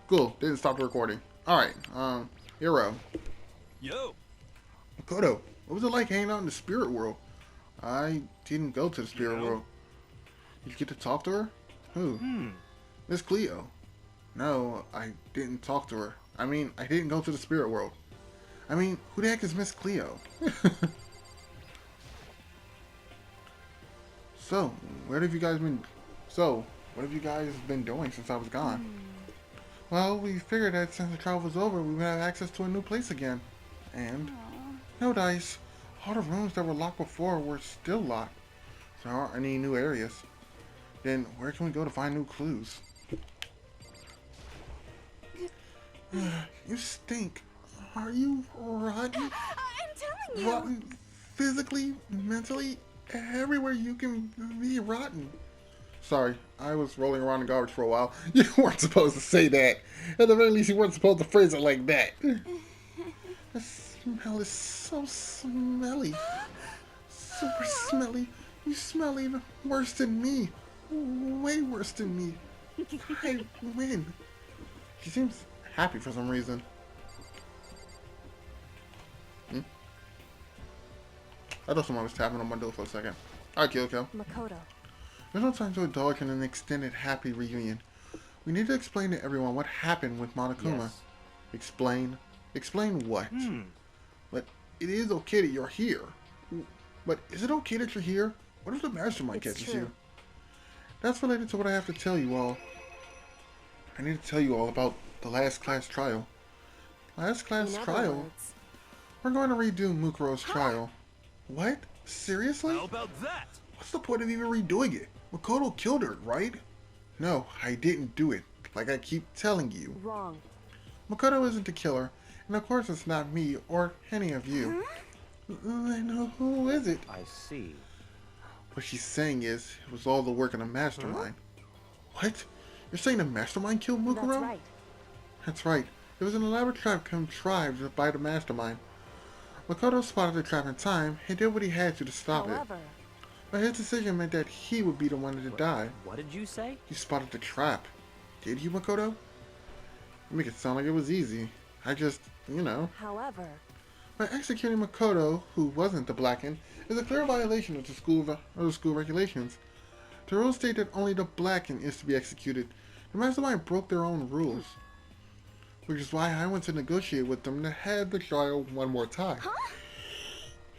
Cool. Didn't stop the recording. Alright, Hero. Yo. Makoto, what was it like hanging out in the spirit world? I didn't go to the spirit world. Did you get to talk to her? Who? Miss Cleo. No, I didn't talk to her. I mean, I didn't go to the spirit world. I mean, who the heck is Miss Cleo? So, what have you guys been doing since I was gone? Well, we figured that since the trial was over, we would have access to a new place again. And? No dice. All the rooms that were locked before were still locked. There aren't any new areas. Then, where can we go to find new clues? You stink. Are you rotten? I'm telling you. Rotten physically, mentally, everywhere you can be rotten. Sorry, I was rolling around in garbage for a while. You weren't supposed to say that. At the very least, you weren't supposed to phrase it like that. The smell is so smelly. Super smelly. You smell even worse than me. Way worse than me. I win. She seems happy for some reason. I thought someone was tapping on my door for a second. Alright, Kyoko. Makoto. There's no time to indulge in an extended happy reunion. We need to explain to everyone what happened with Monokuma. Yes. Explain? Explain what? But it is okay that you're here. But is it okay that you're here? What if the mastermind catches you? That's related to what I have to tell you all. I need to tell you all about the last class trial. Last class trial? We're going to redo Mukuro's trial. What? Seriously? How about that? What's the point of even redoing it? Makoto killed her, right? No, I didn't do it, like I keep telling you. Wrong. Makoto isn't the killer, and of course it's not me or any of you. Then who is it? I see. What she's saying is, it was all the work of the mastermind. What? You're saying the mastermind killed Mukuro? That's right. That's right. It was an elaborate trap contrived by the mastermind. Makoto spotted the trap in time and did what he had to stop it. However, But his decision meant that he would be the one to die. What did you say? You spotted the trap. Did you, Makoto? You make it sound like it was easy. I just, however, By executing Makoto, who wasn't the Blacken, is a clear violation of the school regulations. The rules state that only the Blacken is to be executed. The mastermind broke their own rules. Which is why I went to negotiate with them to have the trial one more time.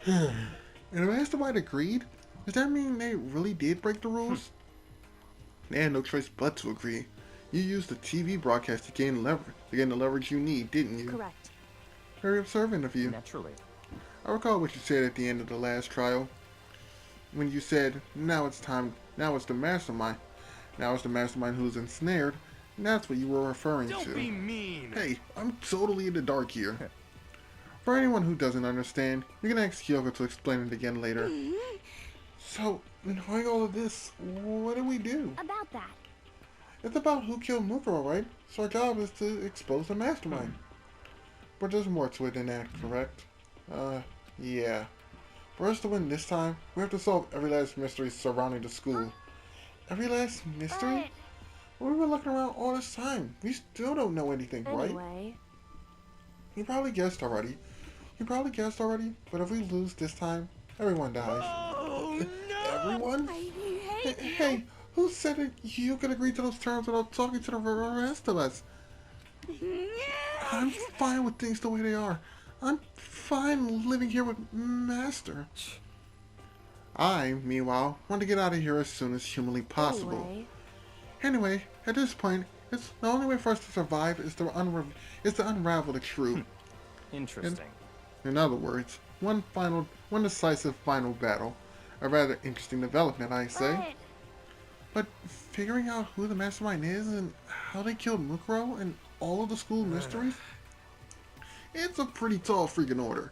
And the mastermind agreed? Does that mean they really did break the rules? They had no choice but to agree. You used the TV broadcast to gain the leverage you need, didn't you? correct. Very observant of you. Naturally. I recall what you said at the end of the last trial. When you said, now it's the mastermind. Now it's the mastermind who's ensnared. And that's what you were referring to. Don't be mean. Hey, I'm totally in the dark here. For anyone who doesn't understand, you can ask Kyoko to explain it again later. So, knowing all of this, what do we do? About that. It's about who killed Mukuro, right? So our job is to expose the mastermind. But there's more to it than that, correct? Yeah. For us to win this time, we have to solve every last mystery surrounding the school. Every last mystery? We've been looking around all this time. We still don't know anything, right? Anyway, You probably guessed already. But if we lose this time, everyone dies. Oh no! Everyone? I hate you. Hey, who said that you could agree to those terms without talking to the rest of us? I'm fine with things the way they are. I'm fine living here with Master. I, meanwhile, want to get out of here as soon as humanly possible. Anyway, Anyway, at this point, it's the only way for us to survive is to unravel the truth. Interesting. In other words, one decisive final battle. A rather interesting development, I say. But figuring out who the mastermind is and how they killed Mukuro and all of the school mysteries, it's a pretty tall freaking order.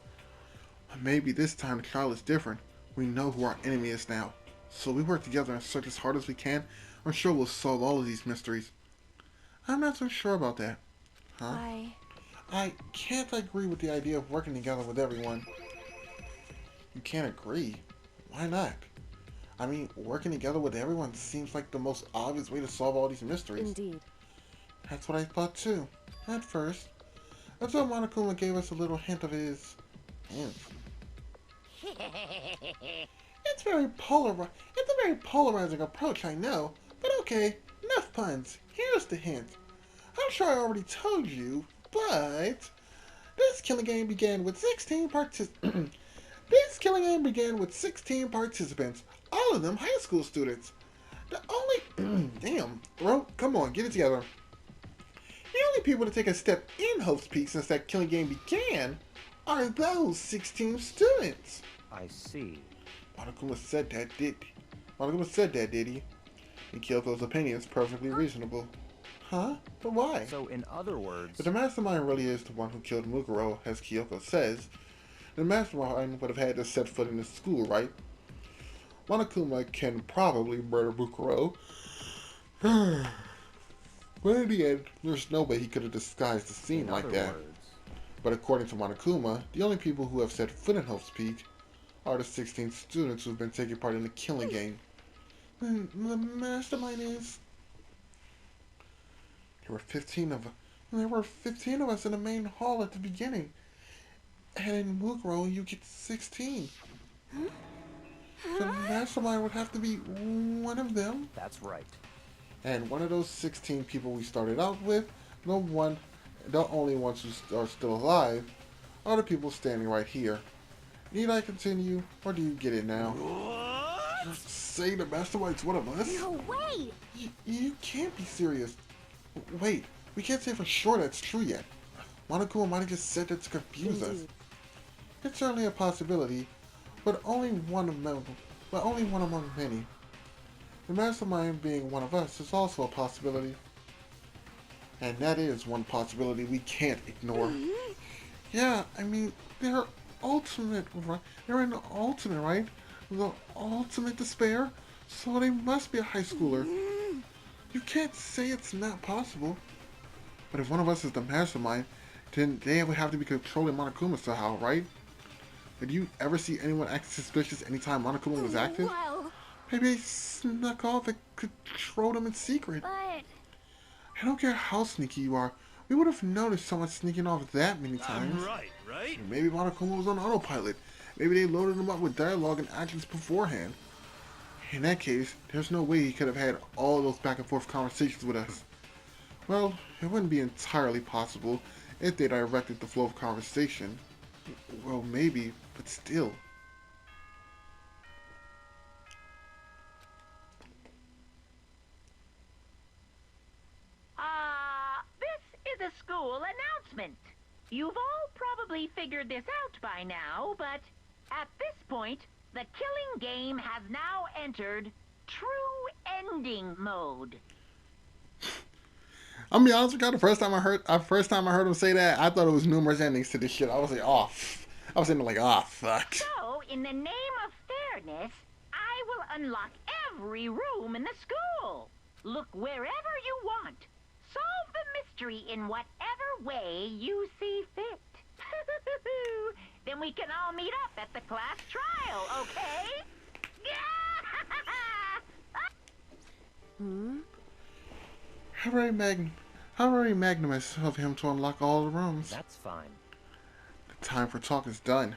But maybe this time the trial is different. We know who our enemy is now. So we work together and search as hard as we can. I'm sure we'll solve all of these mysteries. I'm not so sure about that. Huh? I can't agree with the idea of working together with everyone. You can't agree? Why not? I mean, working together with everyone seems like the most obvious way to solve all these mysteries. Indeed. That's what I thought too. At first. Until Monokuma gave us a little hint of his hints. It's a very polarizing approach, I know. But okay, enough puns. Here's the hint. I'm sure I already told you, but this killing game began with 16 participants, all of them high school students. The only damn, bro, come on, get it together. The only people to take a step in Hope's Peak since that killing game began are those 16 students. I see. Monokuma said that, did he? And Kyoko's opinion is perfectly reasonable. Huh? But why? So, in other words... If the mastermind really is the one who killed Mukuro, as Kyoko says, the mastermind would have had to set foot in the school, right? Monokuma can probably murder Mukuro. But in the end, there's no way he could have disguised the scene like that. But according to Monokuma, the only people who have set foot in Hope's Peak are the 16 students who've been taking part in the killing game. And the mastermind is... There were 15 of us in the main hall at the beginning. And in Mukuro, you get 16. So the mastermind would have to be one of them. That's right. And one of those 16 people we started out with, the only ones who are still alive, are the people standing right here. Need I continue, or do you get it now? What? You're saying the mastermind's one of us? No way! You can't be serious. Wait, we can't say for sure that's true yet. Monokuma might have just said that to confuse us. It's certainly a possibility, but only one among many. The mastermind being one of us is also a possibility. And that is one possibility we can't ignore. Yeah, I mean, they're ultimate, right? They're in the ultimate, right? The ultimate despair? So they must be a high schooler. You can't say it's not possible. But if one of us is the mastermind, then they would have to be controlling Monokuma somehow, right? Did you ever see anyone act suspicious anytime Monokuma was active? Well, Maybe they snuck off and controlled him in secret. but... I don't care how sneaky you are. We would have noticed someone sneaking off that many times. Right? Maybe Monokuma was on autopilot. Maybe they loaded him up with dialogue and actions beforehand. In that case, there's no way he could have had all those back and forth conversations with us. Well, it wouldn't be entirely possible if they directed the flow of conversation. Well, maybe, but still. This is a school announcement. You've all probably figured this out by now, but at this point, the killing game has now entered true ending mode. I'm gonna be honest with you, the first time I heard him say that, I thought it was numerous endings to this shit. I was like, oh, I was sitting there like, oh, fuck. So, in the name of fairness, I will unlock every room in the school. Look wherever you want. Solve the mystery in whatever way you see fit. Then we can all meet up at the class trial, okay? How very magnanimous of him to unlock all the rooms. That's fine. The time for talk is done.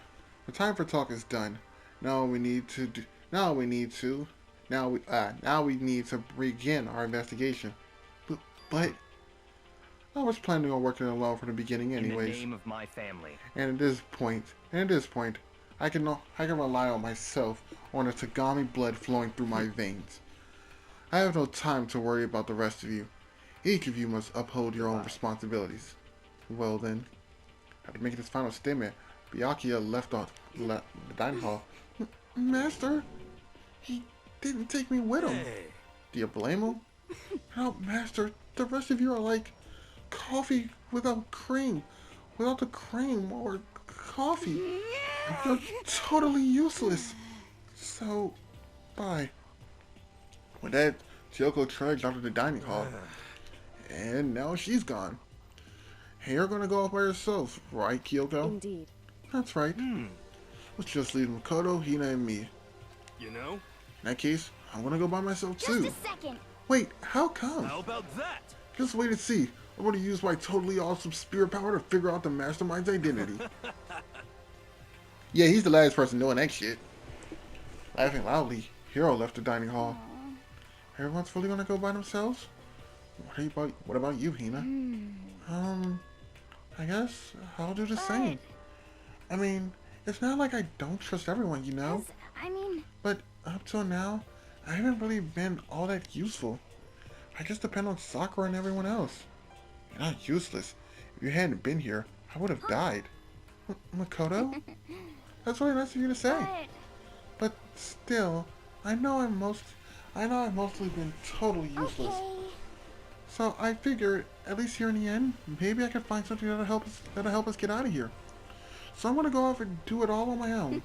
Now we need to begin our investigation. But I was planning on working alone from the beginning anyways. In the name of my family. And at this point, I can rely on myself, on the Tagami blood flowing through my veins. I have no time to worry about the rest of you. Each of you must uphold your own responsibilities. Well then, after making this final statement, Byakuya left the dining hall. Master, he didn't take me with him. Hey. Do you blame him? No, Master, the rest of you are like coffee without cream. Without the cream or coffee. You're totally useless. So, bye. With that, Kyoko trudged out of the dining hall. And now she's gone. Hey, you're gonna go out by yourself, right, Kyoko? Indeed. That's right. Let's just leave Makoto, Hina, and me. You know? In that case, I'm gonna go by myself too. Just a second. Wait, how come? How about that? Just wait and see. I'm going to use my totally awesome spirit power to figure out the mastermind's identity. Yeah, he's the last person doing that shit. Laughing loudly, Hero left the dining hall. Everyone's fully gonna go by themselves? What about you, Hina? I guess I'll do the same. I mean, it's not like I don't trust everyone, you know? But up till now, I haven't really been all that useful. I just depend on Sakura and everyone else. You're not useless. If you hadn't been here, I would have died. Makoto? That's really nice of you to say. But still, I know I've mostly been totally useless. So I figured, at least here in the end, maybe I could find something that'll help us get out of here. So I'm gonna go off and do it all on my own.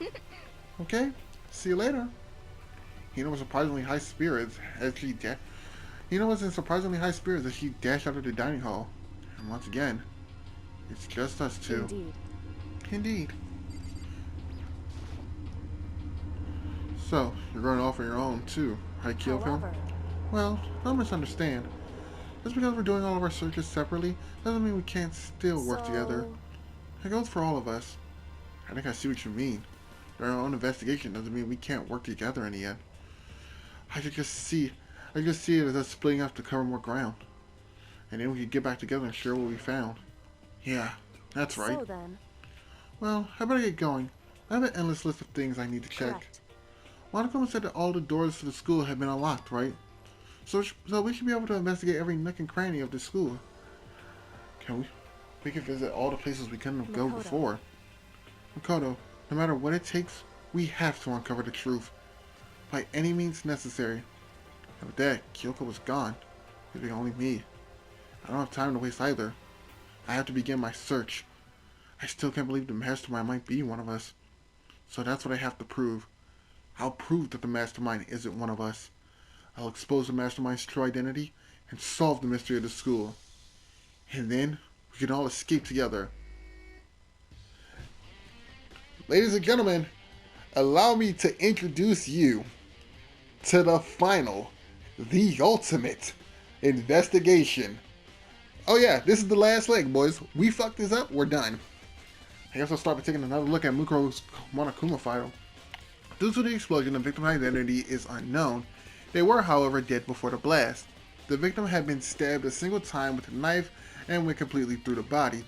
Okay? See you later. Hina was in surprisingly high spirits as she dashed out of the dining hall. And once again, it's just us two. Indeed. So, you're going off on your own, too, right, Kyoko? Well, don't misunderstand. Just because we're doing all of our searches separately, doesn't mean we can't still work together. It goes for all of us. I think I see what you mean. Doing our own investigation doesn't mean we can't work together in the end. I just see it as us splitting up to cover more ground. And then we could get back together and share what we found. Yeah, that's right. So then. Well, I better get going. I have an endless list of things I need to check. Correct. Monica said that all the doors to the school had been unlocked, right? So we should be able to investigate every nook and cranny of the school. Can we? We can visit all the places we couldn't go before. Makoto, no matter what it takes, we have to uncover the truth. By any means necessary. And with that, Kyoko was gone. Leaving only me. I don't have time to waste either. I have to begin my search. I still can't believe the mastermind might be one of us. So that's what I have to prove. I'll prove that the mastermind isn't one of us. I'll expose the mastermind's true identity and solve the mystery of the school. And then we can all escape together. Ladies and gentlemen, allow me to introduce you to the final, the ultimate investigation. Oh yeah, this is the last leg, boys. We fucked this up, we're done. I guess I'll start by taking another look at Mukuro's Monokuma file. Due to the explosion, the victim's identity is unknown. They were, however, dead before the blast. The victim had been stabbed a single time with a knife and went completely through the body.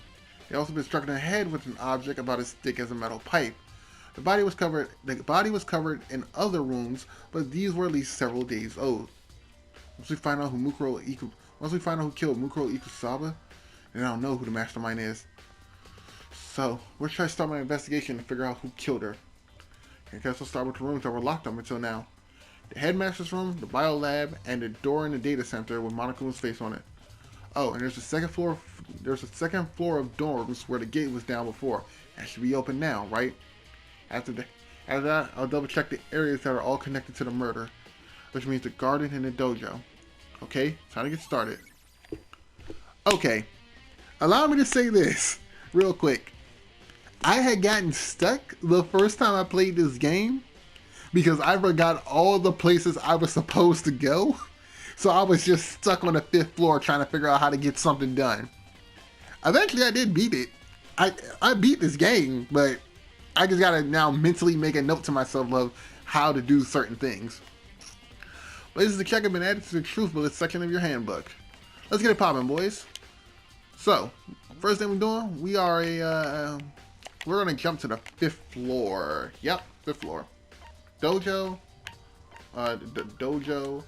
They also been struck in the head with an object about as thick as a metal pipe. The body was covered in other wounds, but these were at least several days old. Once we find out who killed Mukuro Ikusaba, then I'll know who the mastermind is. So, where should I start my investigation to figure out who killed her? I guess I'll start with the rooms that were locked up until now. The Headmaster's room, the bio lab, and the door in the data center with Monokuma's face on it. Oh, and there's a second floor of dorms where the gate was down before. That should be open now, right? After that, I'll double check the areas that are all connected to the murder, which means the garden and the dojo. Okay, time to get started. Okay, allow me to say this real quick. I had gotten stuck the first time I played this game because I forgot all the places I was supposed to go. So I was just stuck on the 5th floor trying to figure out how to get something done. Eventually I did beat it. I beat this game, but I just gotta now mentally make a note to myself of how to do certain things. Places to check have been added to the truth bullet section of your handbook. Let's get it popping, boys. So, first thing we're doing, we're gonna jump to the 5th floor. Yep, 5th floor. Dojo. The dojo.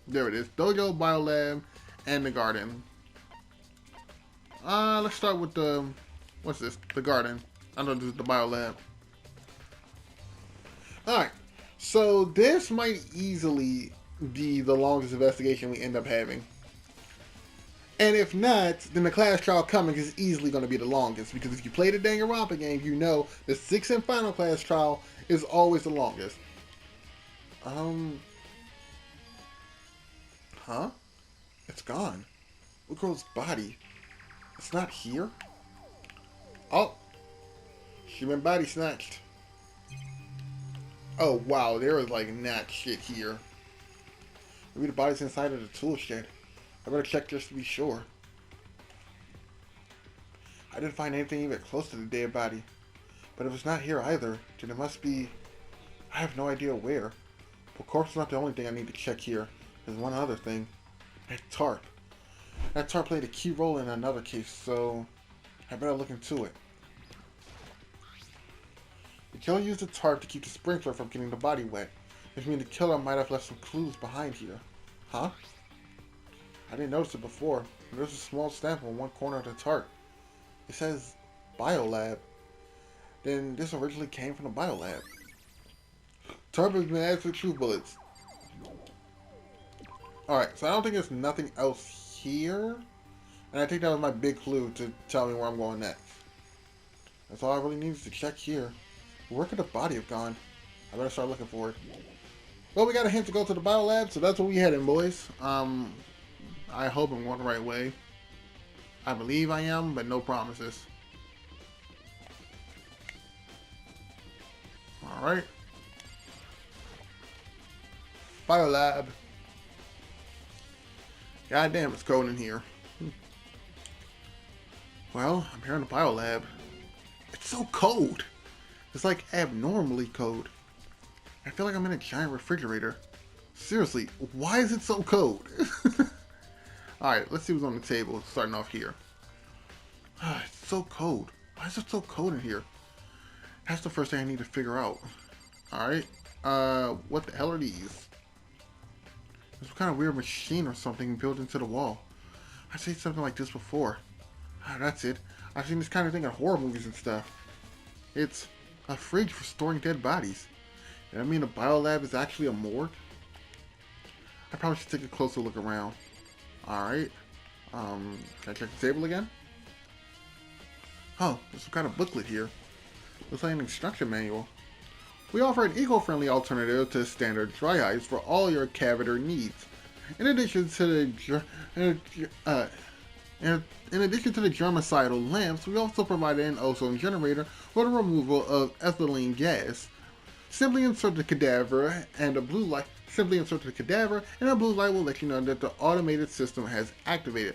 There it is. Dojo, biolab, and the garden. Let's start with the. What's this? The garden. I know this is the biolab. Alright. So this might easily be the longest investigation we end up having. And if not, then the class trial coming is easily going to be the longest. Because if you play the Danganronpa game, you know the 6th and final class trial is always the longest. Huh? It's gone. Mukuro's body. It's not here? Oh. Human body snatched. Oh wow, there was like not shit here. Maybe the body's inside of the tool shed. I better check just to be sure. I didn't find anything even close to the dead body. But if it's not here either, then it must be... I have no idea where. But corpse is not the only thing I need to check here. There's one other thing. That tarp. That tarp played a key role in another case, so I better look into it. The killer used the tarp to keep the sprinkler from getting the body wet, which means the killer might have left some clues behind here. Huh? I didn't notice it before. There's a small stamp on one corner of the tarp. It says Biolab. Then this originally came from the Biolab. Tarp has been added to the truth bullets. Alright, so I don't think there's nothing else here. And I think that was my big clue to tell me where I'm going next. That's all I really need is to check here. Where could the body have gone? I better start looking for it. Well, we got a hint to go to the Biolab, so that's where we heading, boys. I hope I'm going the right way. I believe I am, but no promises. Alright. Biolab. God damn, it's cold in here. Well, I'm here in the Biolab. It's so cold. It's like abnormally cold. I feel like I'm in a giant refrigerator. Seriously, why is it so cold? Alright, let's see what's on the table, starting off here. It's so cold. Why is it so cold in here? That's the first thing I need to figure out. Alright, what the hell are these? There's some kind of weird machine or something built into the wall. I've seen something like this before. That's it. I've seen this kind of thing in horror movies and stuff. It's a fridge for storing dead bodies. Does that mean the Biolab is actually a morgue? I probably should take a closer look around. Alright. Can I check the table again? Oh, there's some kind of booklet here. Looks like an instruction manual. We offer an eco-friendly alternative to standard dry ice for all your caviter needs. In addition to the germicidal lamps, we also provide an ozone generator for the removal of ethylene gas. Simply insert the cadaver and a blue light. Simply insert the cadaver and a blue light will let you know that the automated system has activated.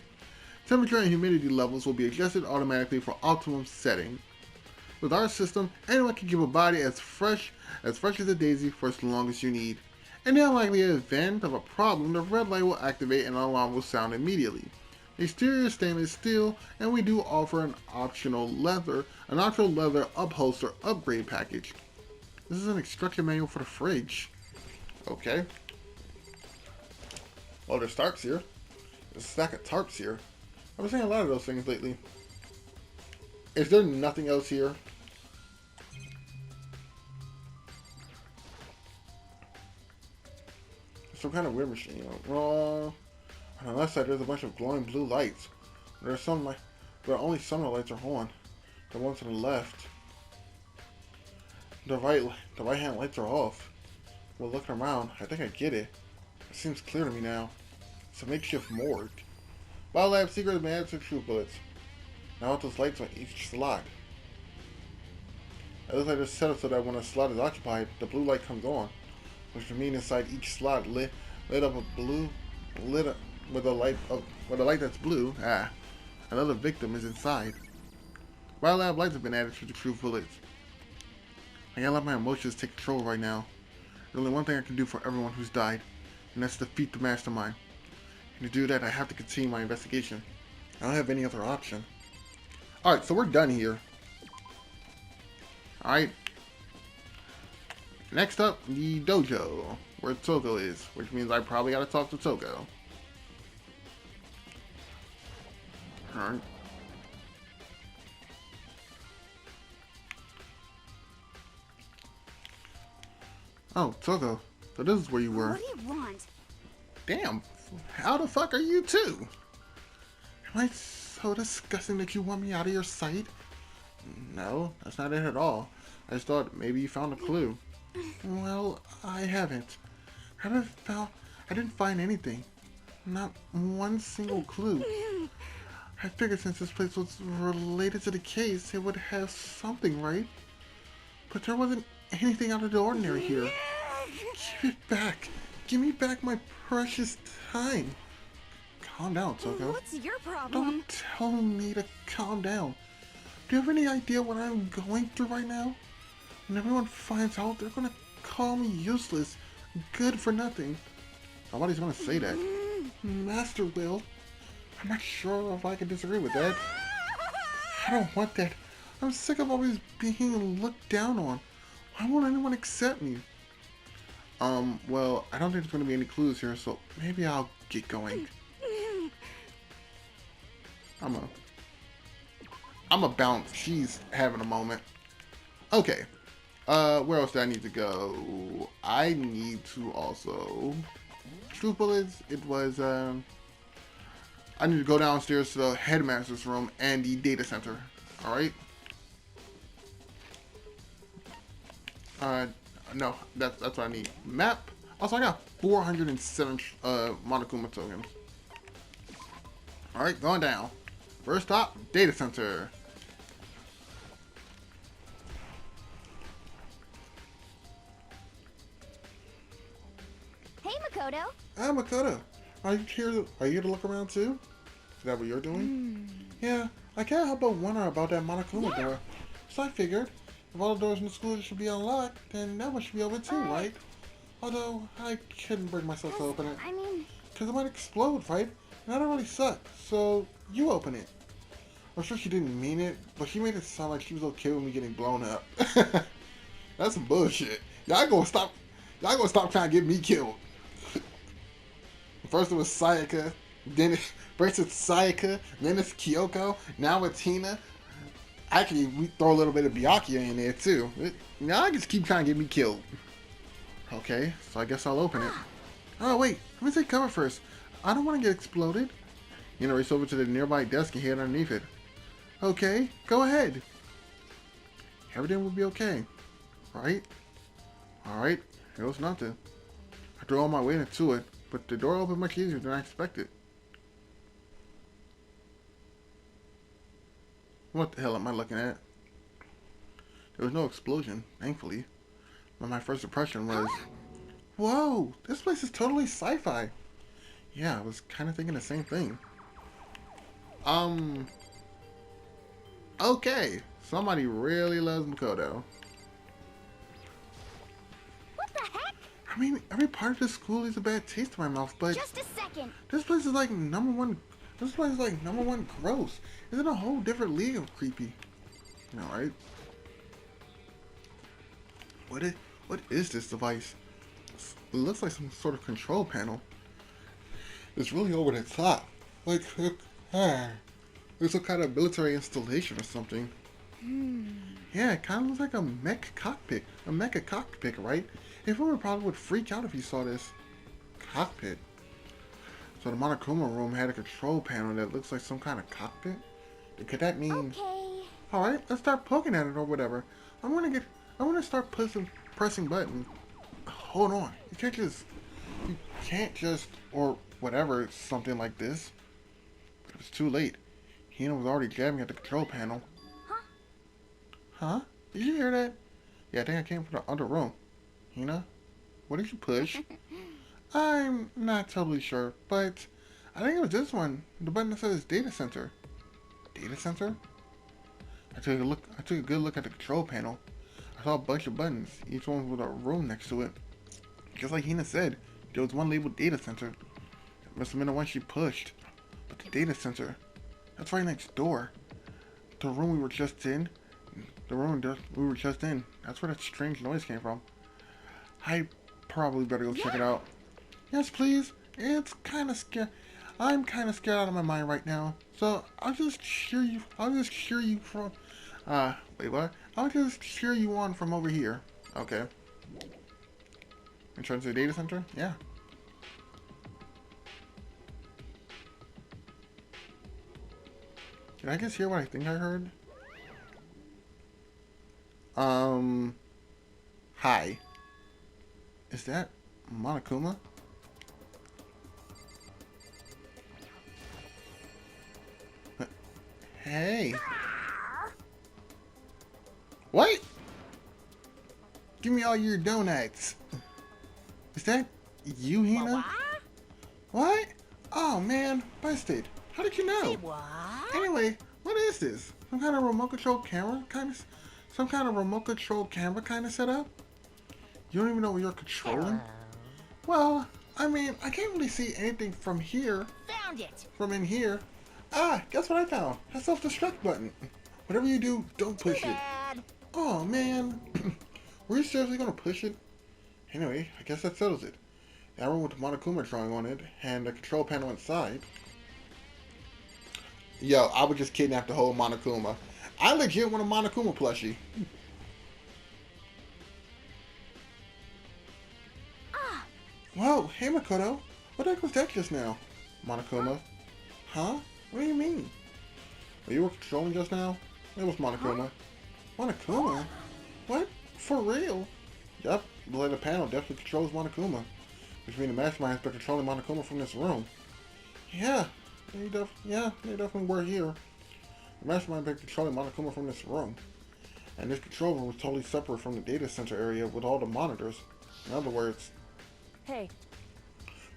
Temperature and humidity levels will be adjusted automatically for optimum setting. With our system, anyone can keep a body as fresh as a daisy for as long as you need. In the unlikely event of a problem, the red light will activate and an alarm will sound immediately. The exterior is stainless steel, and we do offer an optional leather upholster upgrade package. This is an instruction manual for the fridge. Okay. Well, there's tarps here. There's a stack of tarps here. I've been seeing a lot of those things lately. Is there nothing else here? Some kind of weird machine. On the left side, there's a bunch of glowing blue lights. There are only some of the lights are on. The ones to the left. The right hand lights are off. Well, looking around, I think I get it. It seems clear to me now. It's a makeshift morgue. Biolab secret has been added to truth bullets. Now with those lights on each slot. It looks like it's set up so that when a slot is occupied, the blue light comes on, which would mean inside each slot lit up with a light that's blue. Another victim is inside. Biolab lights have been added to the truth bullets. I gotta let my emotions take control right now. There's only one thing I can do for everyone who's died, and that's defeat the mastermind. And to do that, I have to continue my investigation. I don't have any other option. Alright, so we're done here. Alright. Next up, the dojo, where Togo is, which means I probably gotta talk to Togo. Alright. Oh, Togo. So this is where you were. What do you want? Damn. How the fuck are you too? Am I so disgusting that you want me out of your sight? No, that's not it at all. I just thought maybe you found a clue. Well, I haven't. I didn't find anything. Not one single clue. I figured since this place was related to the case, it would have something, right? But there wasn't anything out of the ordinary here. Give it back. Give me back my precious time. Calm down, Toko. What's your problem? Don't tell me to calm down. Do you have any idea what I'm going through right now? When everyone finds out, they're gonna call me useless, good for nothing. Nobody's gonna say that. Master will. I'm not sure if I can disagree with that. I don't want that. I'm sick of always being looked down on. Why won't anyone accept me? Well, I don't think there's gonna be any clues here, so maybe I'll get going. I'm a bounce. She's having a moment. Okay. Where else do I need to go? I need to also... Truth bullets, it was, I need to go downstairs to the Headmaster's room and the data center. Alright? No, that's what I need. Map. Also, I got 407 Monokuma tokens. Alright, going down. First stop, data center. Hey, Makoto. Ah, Makoto. Are you here to look around too? Is that what you're doing? Yeah, I can't help but wonder about that Monokuma door. So I figured, if all the doors in the school should be unlocked, then that one should be open too, right? Although, I couldn't bring myself to open it. I mean... Because it might explode, right? And that don't really suck. So, you open it. I'm sure she didn't mean it, but she made it sound like she was okay with me getting blown up. That's some bullshit. Y'all gonna stop trying to get me killed. First it was Sayaka, then it's Sayaka, then it's Kyoko, now it's Hina. Actually, we throw a little bit of Byakuya in there too. Y'all just keep trying to get me killed. Okay, so I guess I'll open it. Oh wait, let me take cover first. I don't want to get exploded. Race over to the nearby desk and hid underneath it. Okay, go ahead. Everything will be okay, right? Alright, it was nothing. I threw all my weight into it, but the door opened much easier than I expected. What the hell am I looking at? There was no explosion, thankfully. But my first impression was, whoa, this place is totally sci-fi. Yeah, I was kind of thinking the same thing. Okay, somebody really loves Makoto. What the heck? I mean, every part of this school leaves a bad taste in my mouth, but Just a second. this place is like number one. This place is like number one gross. It's in a whole different league of creepy. You know, right? What is this device? It looks like some sort of control panel. It's really over the top. Like, it's some kind of military installation or something. Yeah, it kind of looks like a mech cockpit. A mecha cockpit, right? Everyone probably would freak out if you saw this cockpit. So the Monokuma room had a control panel that looks like some kind of cockpit. Could that mean? Okay. All right, let's start poking at it or whatever. I want to start pressing buttons. Hold on, you can't just or whatever something like this. It's too late. Hina was already jabbing at the control panel. Huh? Did you hear that? Yeah, I think I came from the other room. Hina, what did you push? I'm not totally sure, but I think it was this one. The button that says data center. Data center? I took a good look at the control panel. I saw a bunch of buttons, each one with a room next to it. Just like Hina said, there was one labeled data center. It must have been the one she pushed. But the data center, that's right next door. The room we were just in. That's where that strange noise came from. I probably better go check it out. Yes, please. It's kind of scary. I'm kind of scared out of my mind right now. So I'll just cheer you from. Wait, what? I'll just cheer you on from over here. Okay. Entrance to the data center? Yeah. Did I just hear what I think I heard? Hi. Is that Monokuma? Hey. What? Give me all your donuts. Is that you, Hina? What? Oh man, busted. How did you know? What? Anyway, what is this? Some kind of remote control camera kind of, some kind of remote control camera kind of setup? You don't even know what you're controlling? Well, I mean, I can't really see anything from here, Found it. from in here. Ah, guess what I found? A self-destruct button. Whatever you do, don't push it. Bad. Oh man, were you seriously gonna push it? Anyway, I guess that settles it. That room with the Monokuma drawing on it, and the control panel inside. Yo, I would just kidnap the whole Monokuma. I legit want a Monokuma plushie. Ah, Whoa, hey Makoto, what the heck was that just now? Monokuma? Huh? What do you mean? Well, you were controlling just now? It was Monokuma. Monokuma? What? For real? Yep, the later panel definitely controls Monokuma. Which means the mastermind has been controlling Monokuma from this room. Yeah, they definitely were here. The mastermind has been controlling Monokuma from this room. And this control room was totally separate from the data center area with all the monitors. In other words, Hey,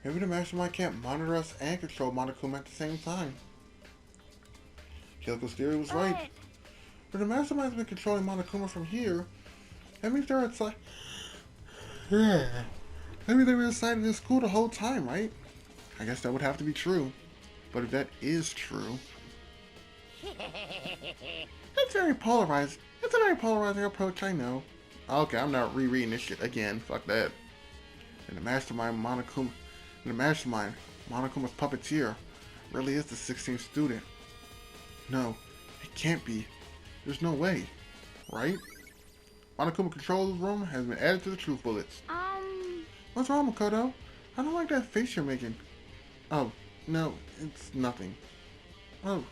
maybe the mastermind can't monitor us and control Monokuma at the same time. Kyoko theory was right. But the mastermind's been controlling Monokuma from here. That means they're outside. Maybe they were inside of this school the whole time, right? I guess that would have to be true. But if that is true, that's very polarized. It's a very polarizing approach, I know. Okay, I'm not rereading this shit again. Fuck that. And the mastermind, Monokuma's puppeteer, really is the 16th student. No, it can't be. There's no way, right? Monokuma Control's room has been added to the truth bullets. What's wrong, Makoto? I don't like that face you're making. Oh, no, it's nothing. Oh,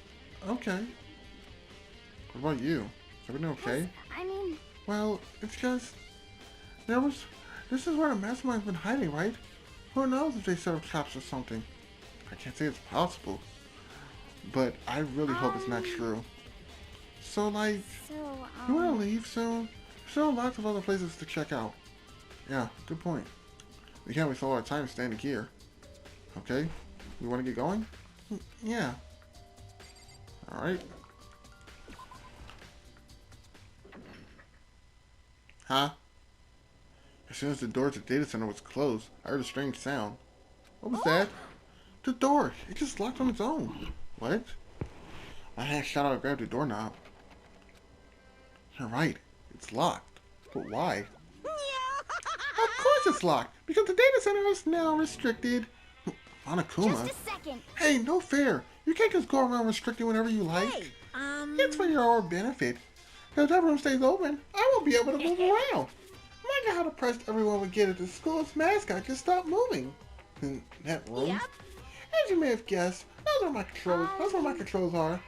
okay. What about you? Is everything okay? I mean, Well, it's just... This is where the mastermind's been hiding, right? Who knows if they set up traps or something? I can't say it's possible. But I really hope it's not true. So, like, so, you wanna leave soon? There's still lots of other places to check out. Yeah, good point. We can't waste all our time standing here. Okay? We wanna get going? Yeah. Alright. Huh? As soon as the door to the data center was closed, I heard a strange sound. What was that? The door! It just locked on its own. What? My hand shot out and grabbed the doorknob. You're right. It's locked. But why? Of course it's locked! Because the data center is now restricted. Monokuma? just a second. Hey, no fair. You can't just go around restricting whenever you like. It's for your own benefit. If that room stays open, I won't be able to move around. Imagine how depressed everyone would get if the school's mascot just stopped moving. In that room? Yep. As you may have guessed, those are my controls. That's where my controls are.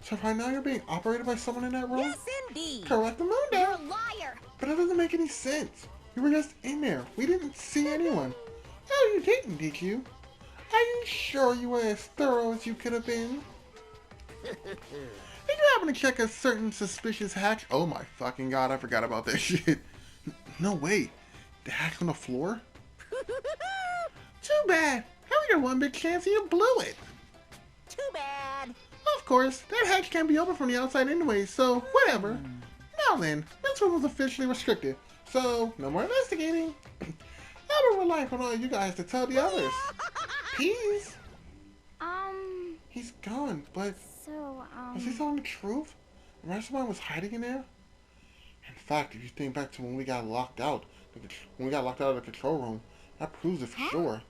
So right now you're being operated by someone in that room? yes, indeed. Correct the moon You're down. a liar. But it doesn't make any sense. You were just in there. We didn't see anyone. Oh, you didn't, did you? Are you sure you were as thorough as you could have been? Did you happen to check a certain suspicious hatch? Oh my fucking god, I forgot about that shit. No way. The hatch on the floor? Too bad. Having your one big chance and you blew it. Too bad. Of course, that hatch can't be open from the outside anyway, so whatever. Now then, this room was officially restricted, so no more investigating. I will rely on all you guys to tell the others. Peace. He's gone, but So, was he telling the truth? The mastermind was hiding in there? In fact, if you think back to when we got locked out, of the control room, that proves it for sure.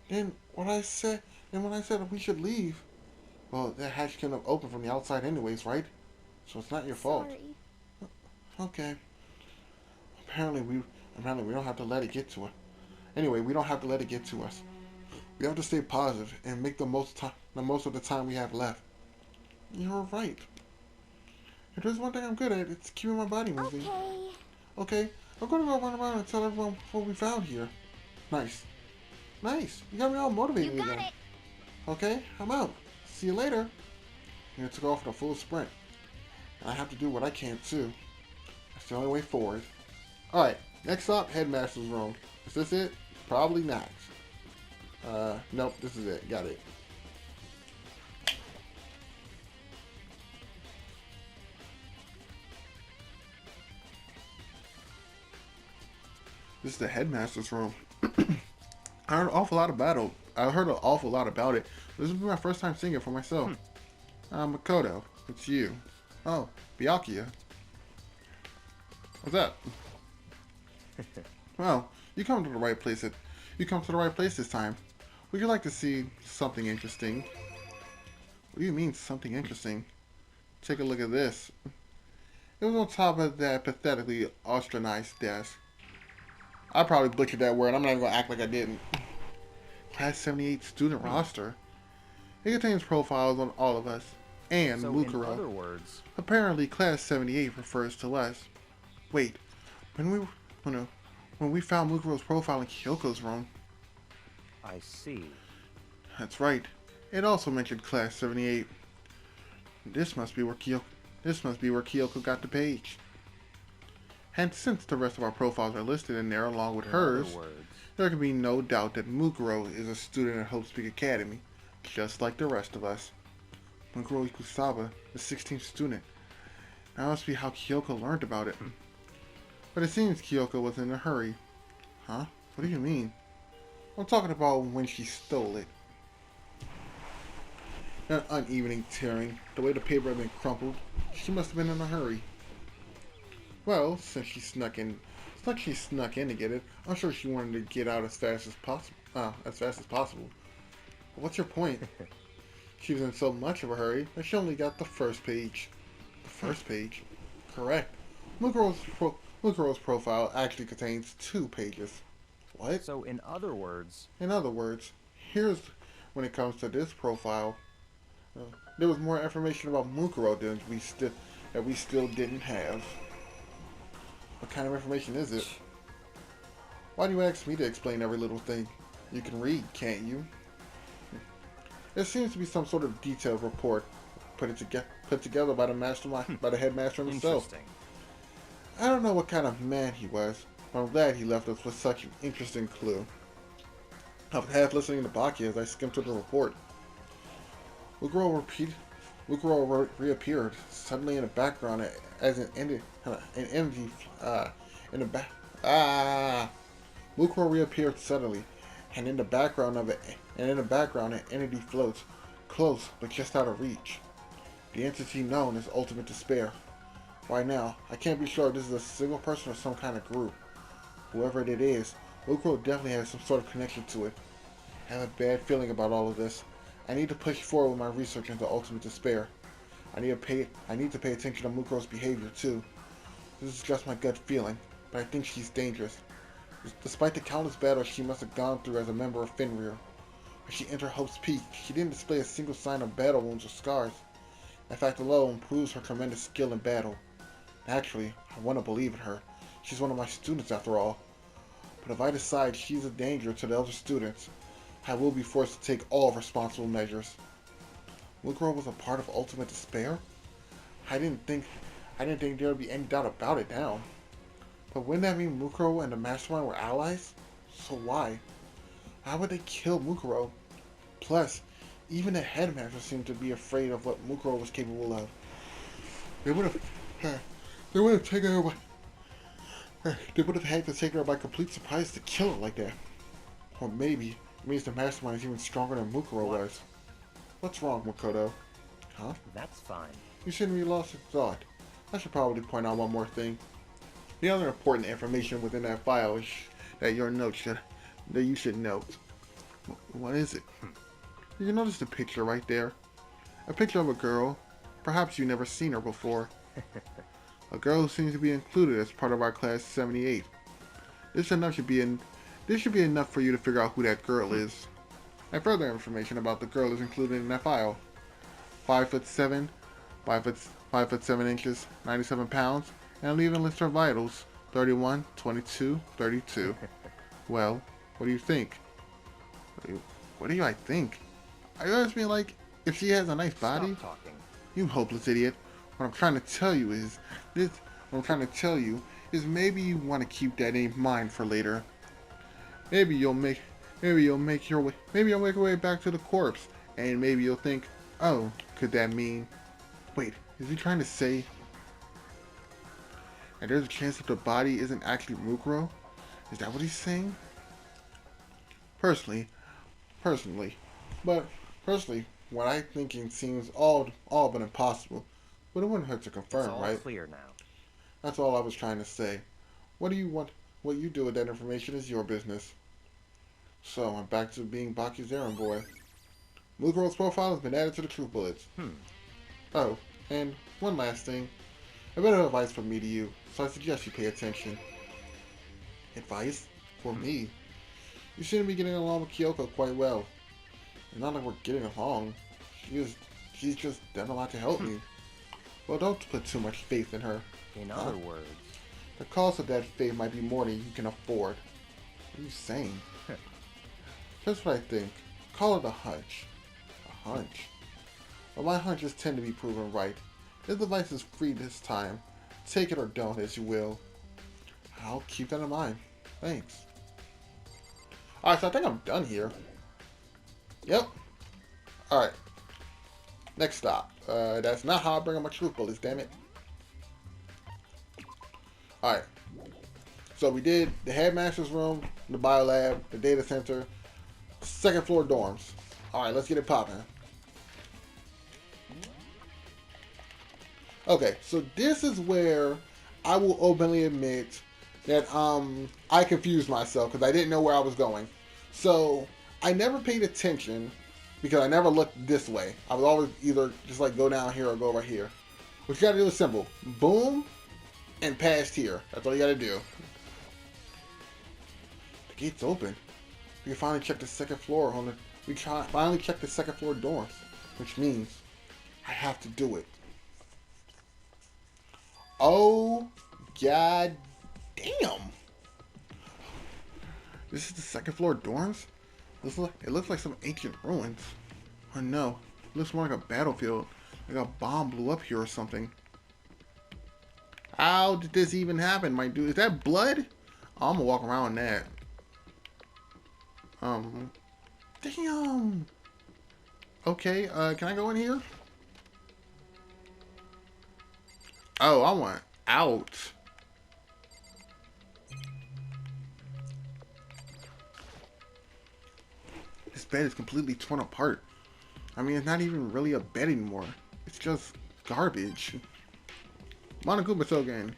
Then when I said that we should leave, well, that hatch couldn't have opened from the outside anyways, right? So it's not your fault. sorry. Okay. Apparently we don't have to let it get to us. Anyway, we don't have to let it get to us. We have to stay positive and make the most of the time we have left. You're right. If there's one thing I'm good at, it's keeping my body moving. Okay. Okay, I'm gonna go run around and tell everyone what we found here. Nice. Nice. You got me all motivated You got again. it. Okay, I'm out. See you later. And it took off in a full sprint. And I have to do what I can too. That's the only way forward. Alright, next stop, Headmaster's room. Is this it? Probably not. Nope, this is it. Got it. This is the headmaster's room. I heard an awful lot about it. I heard an awful lot about it. This will be my first time seeing it for myself. Makoto, it's you. Oh, Byakuya. What's up? Well, you come to the right place. You come to the right place this time. Would you like to see something interesting? What do you mean, something interesting? Take a look at this. It was on top of that pathetically ostracized desk. I probably butchered that word. I'm not even going to act like I didn't. Class 78 student roster. It contains profiles on all of us. And So Mukuro. in other words, Apparently, Class 78 refers to us. Wait, when we found Mukuro's profile in Kyoko's room. I see. That's right. It also mentioned Class 78. This must be where Kyoko got the page. And since the rest of our profiles are listed in there along with In hers, other words, there can be no doubt that Mukuro is a student at Hope Speak Academy, just like the rest of us. Mukuro Ikusaba, the 16th student. That must be how Kyoko learned about it. But it seems Kyoko was in a hurry. Huh? What do you mean? I'm talking about when she stole it. That uneven tearing, the way the paper had been crumpled, she must have been in a hurry. Well, since she snuck in to get it, I'm sure she wanted to get out as fast as possible. But what's your point? She was in so much of a hurry that she only got the first page. The first page? Correct. Mukuro's profile actually contains 2 pages. What? so in other words, In other words, here's when it comes to this profile. There was more information about Mukuro that we still didn't have. What kind of information is it? Why do you ask me to explain every little thing? You can read, can't you? There seems to be some sort of detailed report put together by the headmaster himself. interesting. I don't know what kind of man he was, but I'm glad he left us with such an interesting clue. I was half listening to Baki as I skimmed through the report. Mukuro reappeared suddenly in the background as an energy in the back. Mukuro reappeared suddenly, and in the background an entity floats, close but just out of reach. The entity known as Ultimate Despair. Why now, I can't be sure if this is a single person or some kind of group. Whoever it is, Mukuro definitely has some sort of connection to it. I have a bad feeling about all of this. I need to push forward with my research into Ultimate Despair. I need to pay attention to Mukuro's behavior too. This is just my gut feeling, but I think she's dangerous. Despite the countless battles she must have gone through as a member of Fenrir, when she entered Hope's Peak, she didn't display a single sign of battle wounds or scars. That fact alone proves her tremendous skill in battle. Actually, I want to believe in her. She's one of my students after all. But if I decide she's a danger to the other students, I will be forced to take all responsible measures. Mukuro was a part of Ultimate Despair? I didn't think there would be any doubt about it now. But wouldn't that mean Mukuro and the Mastermind were allies? So why? Why would they kill Mukuro? Plus, even the Headmaster seemed to be afraid of what Mukuro was capable of. They would have taken her by... They would have had to take her by complete surprise to kill her like that. Or maybe it means the Mastermind is even stronger than Mukuro was. What's wrong, Makoto? Huh? That's fine. You shouldn't be lost in thought. I should probably point out one more thing. The other important information within that file is that you should note. What is it? You notice the picture right there? A picture of a girl. Perhaps you've never seen her before. A girl who seems to be included as part of our class 78. This should be enough for you to figure out who that girl is. And further information about the girl is included in that file. 5'7", 5'7" inches, 97 pounds, and I'll even list her vitals, 31, 22, 32. Well, what do you think? What do I think? Are you asking me like if she has a nice body? Stop talking. You hopeless idiot. What I'm trying to tell you is maybe you want to keep that in mind for later. Maybe you'll make Maybe you'll make your way. Maybe you'll make your way back to the corpse, and maybe you'll think, "Oh, could that mean?" Wait, is he trying to say that there's a chance that the body isn't actually Mukuro? Is that what he's saying? Personally, personally, but personally, what I thinking seems all but impossible. But it wouldn't hurt to It's confirm, all right? clear now. That's all I was trying to say. What do you want? What you do with that information is your business. So I'm back to being Baki's errand boy. Mukuro's profile has been added to the truth bullets. Oh, and one last thing. A bit of advice from me to you, so I suggest you pay attention. Advice? For me? You seem to be getting along with Kyoko quite well. It's not like we're getting along. She's just done a lot to help me. Well, don't put too much faith in her. In other words, The cost of that faith might be more than you can afford. What are you saying? Here's what I think. Call it a hunch. A hunch? Well, my hunches tend to be proven right. This device is free this time. Take it or don't, as you will. I'll keep that in mind. Thanks. Alright, so I think I'm done here. Yep. Alright. Next stop. That's not how I bring up my truth bullets, damn it. Alright. So we did the headmaster's room, the biolab, the data center, second floor dorms. Alright, let's get it popping. Okay, so this is where I will openly admit that I confused myself because I didn't know where I was going. So I never paid attention because I never looked this way. I was always either just like go down here or go over here. What you gotta do is simple. Boom and past here. That's all you gotta do. The gate's open. We can finally check the second floor on the finally check the second floor doors. Which means I have to do it. Oh, god damn. This is the second floor dorms? It looks like some ancient ruins. Oh no, it looks more like a battlefield. Like a bomb blew up here or something. How did this even happen, my dude? Is that blood? Oh, I'm gonna walk around that. Damn. Okay, can I go in here? Oh, I want out. This bed is completely torn apart. I mean, it's not even really a bed anymore. It's just garbage. Monokuma Sogen.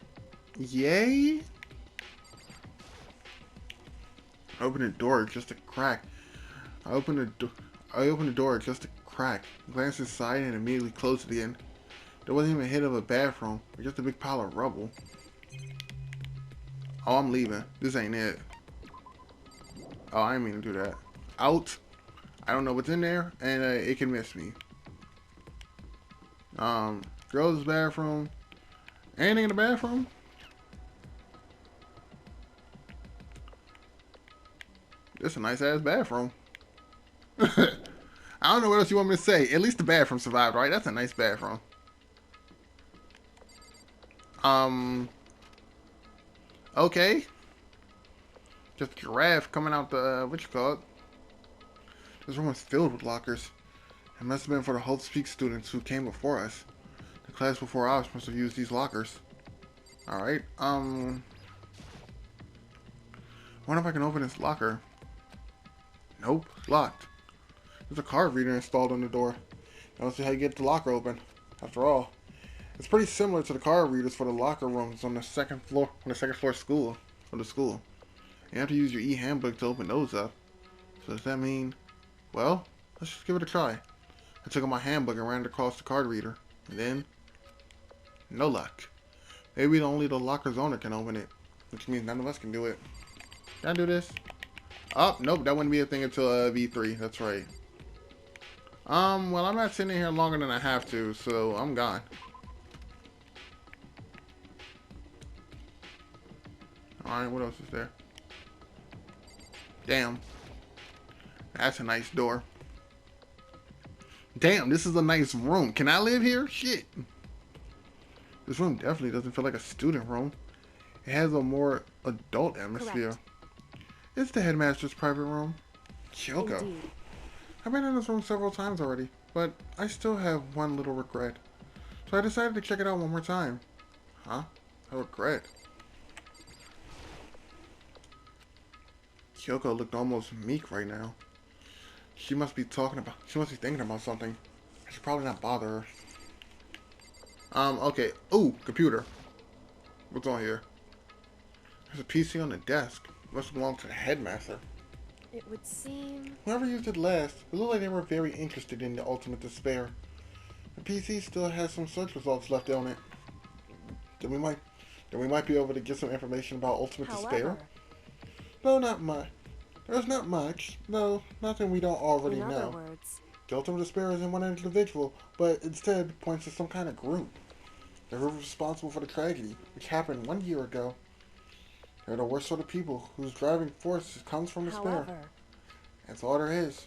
Yay? I opened the door just a crack. I opened the door just a crack. Glanced inside and immediately closed it again. There wasn't even a hint of a bathroom, or just a big pile of rubble. Oh, I'm leaving. This ain't it. Oh, I didn't mean to do that. Out. I don't know what's in there, and it can miss me. Girls' bathroom. Anything in the bathroom? This is a nice ass bathroom. I don't know what else you want me to say. At least the bathroom survived, right? That's a nice bathroom. Okay. Just a giraffe coming out the, what you call it? This room is filled with lockers. It must have been for the Hope Speak students who came before us. The class before ours must have used these lockers. Alright, wonder if I can open this locker. Nope, it's locked. There's a card reader installed on the door. I don't see how you get the locker open. After all, it's pretty similar to the card readers for the locker rooms on the second floor school. You have to use your e-handbook to open those up. So does that mean, well, let's just give it a try. I took out my handbook and ran it across the card reader. And then, no luck. Maybe only the locker's owner can open it. Which means none of us can do it. Can I do this? Oh, nope, that wouldn't be a thing until V3. That's right. Well, I'm not sitting here longer than I have to, so I'm gone. Alright, what else is there? Damn. That's a nice door. Damn, this is a nice room. Can I live here? Shit. This room definitely doesn't feel like a student room. It has a more adult atmosphere. Correct. It's the headmaster's private room. Kyoko. Indeed. I've been in this room several times already, but I still have one little regret. So I decided to check it out one more time. Huh? A regret? Kyoko looked almost meek right now. She must be thinking about something. I should probably not bother her. Okay. Ooh, computer. What's on here? There's a PC on the desk. Must belong to the headmaster. It would seem... Whoever used it last, it looked like they were very interested in the ultimate despair. The PC still has some search results left on it. Then we might be able to get some information about ultimate despair. However, No, not much. There's not much. No, nothing we don't already in other know. words, The ultimate despair isn't one individual, but instead points to some kind of group. The group responsible for the tragedy, which happened 1 year ago. They're the worst sort of people whose driving force comes from despair. however... That's all there is.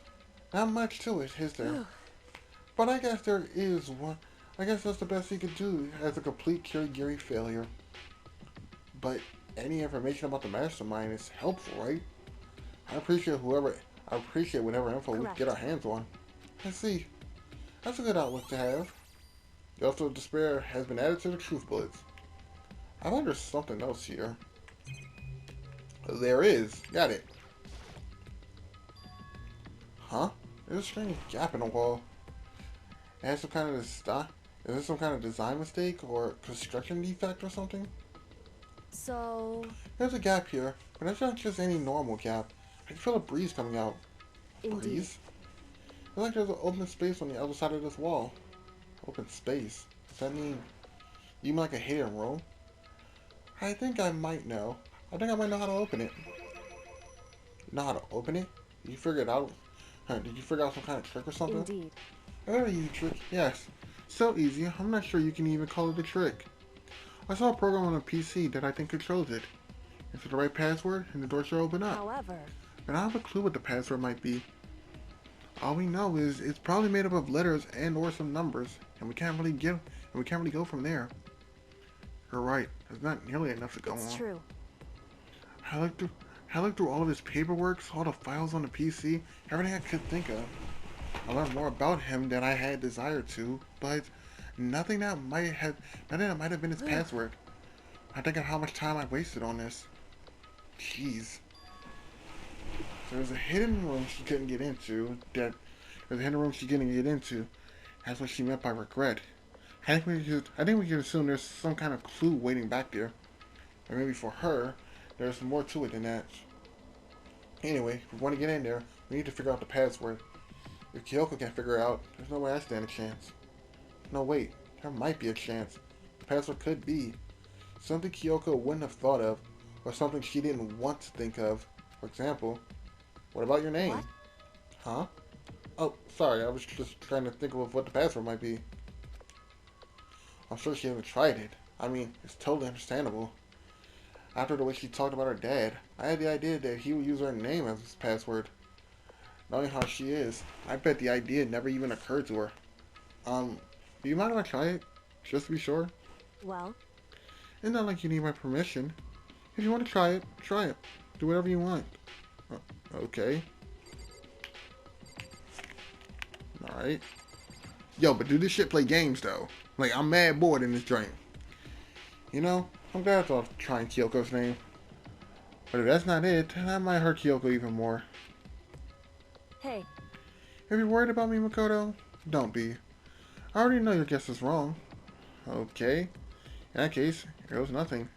Not much to it, is there? But I guess there is one. I guess that's the best he could do as a complete Kirigiri failure. But any information about the mastermind is helpful, right? I appreciate whatever info we can get our hands on. I see. That's a good outlook to have. The ultimate despair has been added to the truth bullets. I wonder if there's something else here. There is. Got it. Huh? There's a strange gap in the wall. It has some kind of Is this some kind of design mistake or construction defect or something? So... There's a gap here, but it's not just any normal gap. I can feel a breeze coming out. Indeed. Breeze? It's like there's an open space on the other side of this wall. Open space? Does that mean... You mean like a hidden room? I think I might know. I think I might know how to open it. Know how to open it? Did you figure it out? Did you figure out some kind of trick or something? Indeed. Very easy trick, yes. So easy, I'm not sure you can even call it a trick. I saw a program on a PC that I think controls it. Enter the right password and the door should open up. However... But I don't have a clue what the password might be. All we know is it's probably made up of letters and or some numbers, and we can't really go from there. You're right, there's not nearly enough to go on. It's true. I looked through all of his paperwork, all the files on the PC, everything I could think of. I learned more about him than I had desire to, but nothing that might have been his password. I think of how much time I wasted on this. Jeez. There's a hidden room she couldn't get into. That's what she meant by regret. I think we can assume there's some kind of clue waiting back there. Or maybe for her, there's more to it than that. Anyway, if we want to get in there, we need to figure out the password. If Kyoko can't figure it out, there's no way I stand a chance. No, wait. There might be a chance. The password could be something Kyoko wouldn't have thought of, or something she didn't want to think of. For example, what about your name? What? Huh? Oh, sorry. I was just trying to think of what the password might be. I'm sure she hasn't tried it. I mean, it's totally understandable. After the way she talked about her dad, I had the idea that he would use her name as his password. Knowing how she is, I bet the idea never even occurred to her. Do you mind if I try it? Just to be sure? Well, It's not like you need my permission. If you want to try it, try it. Do whatever you want. Okay. Alright. Yo, but do this shit play games, though? Like, I'm mad bored in this joint. You know, I'm glad I thought of trying Kyoko's name. But if that's not it, then that might hurt Kyoko even more. hey, If you're worried about me, Makoto, don't be. I already know your guess is wrong. Okay. In that case, here goes nothing.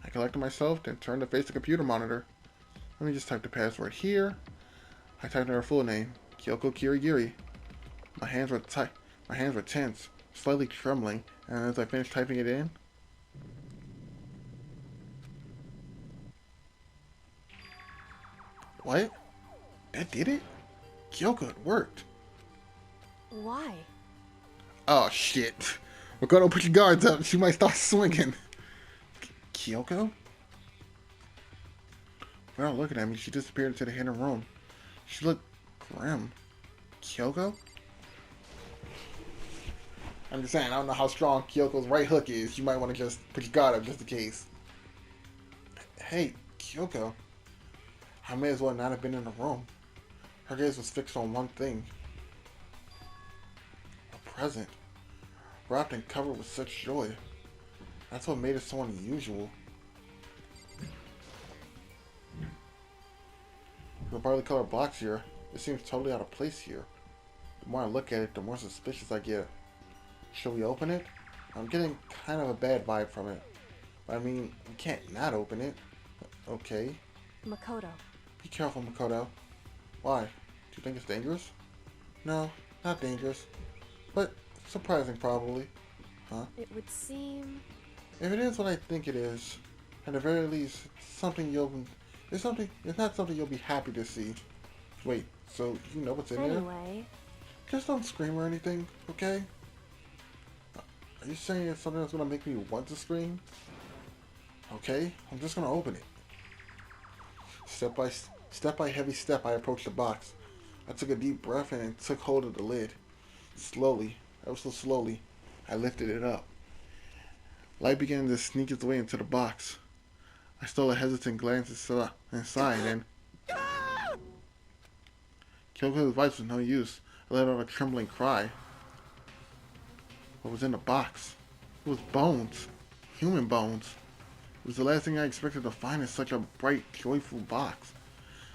I collected myself, then turned to face the computer monitor. Let me just type the password here. I typed in her full name, Kyoko Kirigiri. My hands were tense, slightly trembling, and as I finished typing it in, what? That did it? Kyoko, it worked. why? Oh shit. Makoto, put your guards up. She might start swinging. Kyoko? Without looking at me, she disappeared into the hidden room. She looked grim. Kyoko? I'm just saying, I don't know how strong Kyoko's right hook is. You might want to just put your guard up just in case. Hey, Kyoko. I may as well not have been in the room. Her gaze was fixed on one thing. A present. Wrapped and covered with such joy. That's what made it so unusual. The brightly colored box here, it seems totally out of place here. The more I look at it, the more suspicious I get. Should we open it? I'm getting kind of a bad vibe from it. I mean, we can't not open it. Okay. Makoto. Be careful, Makoto. Why? Do you think it's dangerous? No, not dangerous. But surprising, probably. Huh? It would seem... If it is what I think it is, at the very least, it's not something you'll be happy to see. Wait, so you know what's in there? Anyway, Just don't scream or anything, okay? Are you saying it's something that's gonna make me want to scream? Okay, I'm just gonna open it. Step by heavy step, I approached the box. I took a deep breath and took hold of the lid. Slowly, ever so slowly, I lifted it up. Light began to sneak its way into the box. I stole a hesitant glance inside and... Kyoko's voice was no use. I let out a trembling cry. What was in the box? It was bones. Human bones. It was the last thing I expected to find in such a bright, joyful box.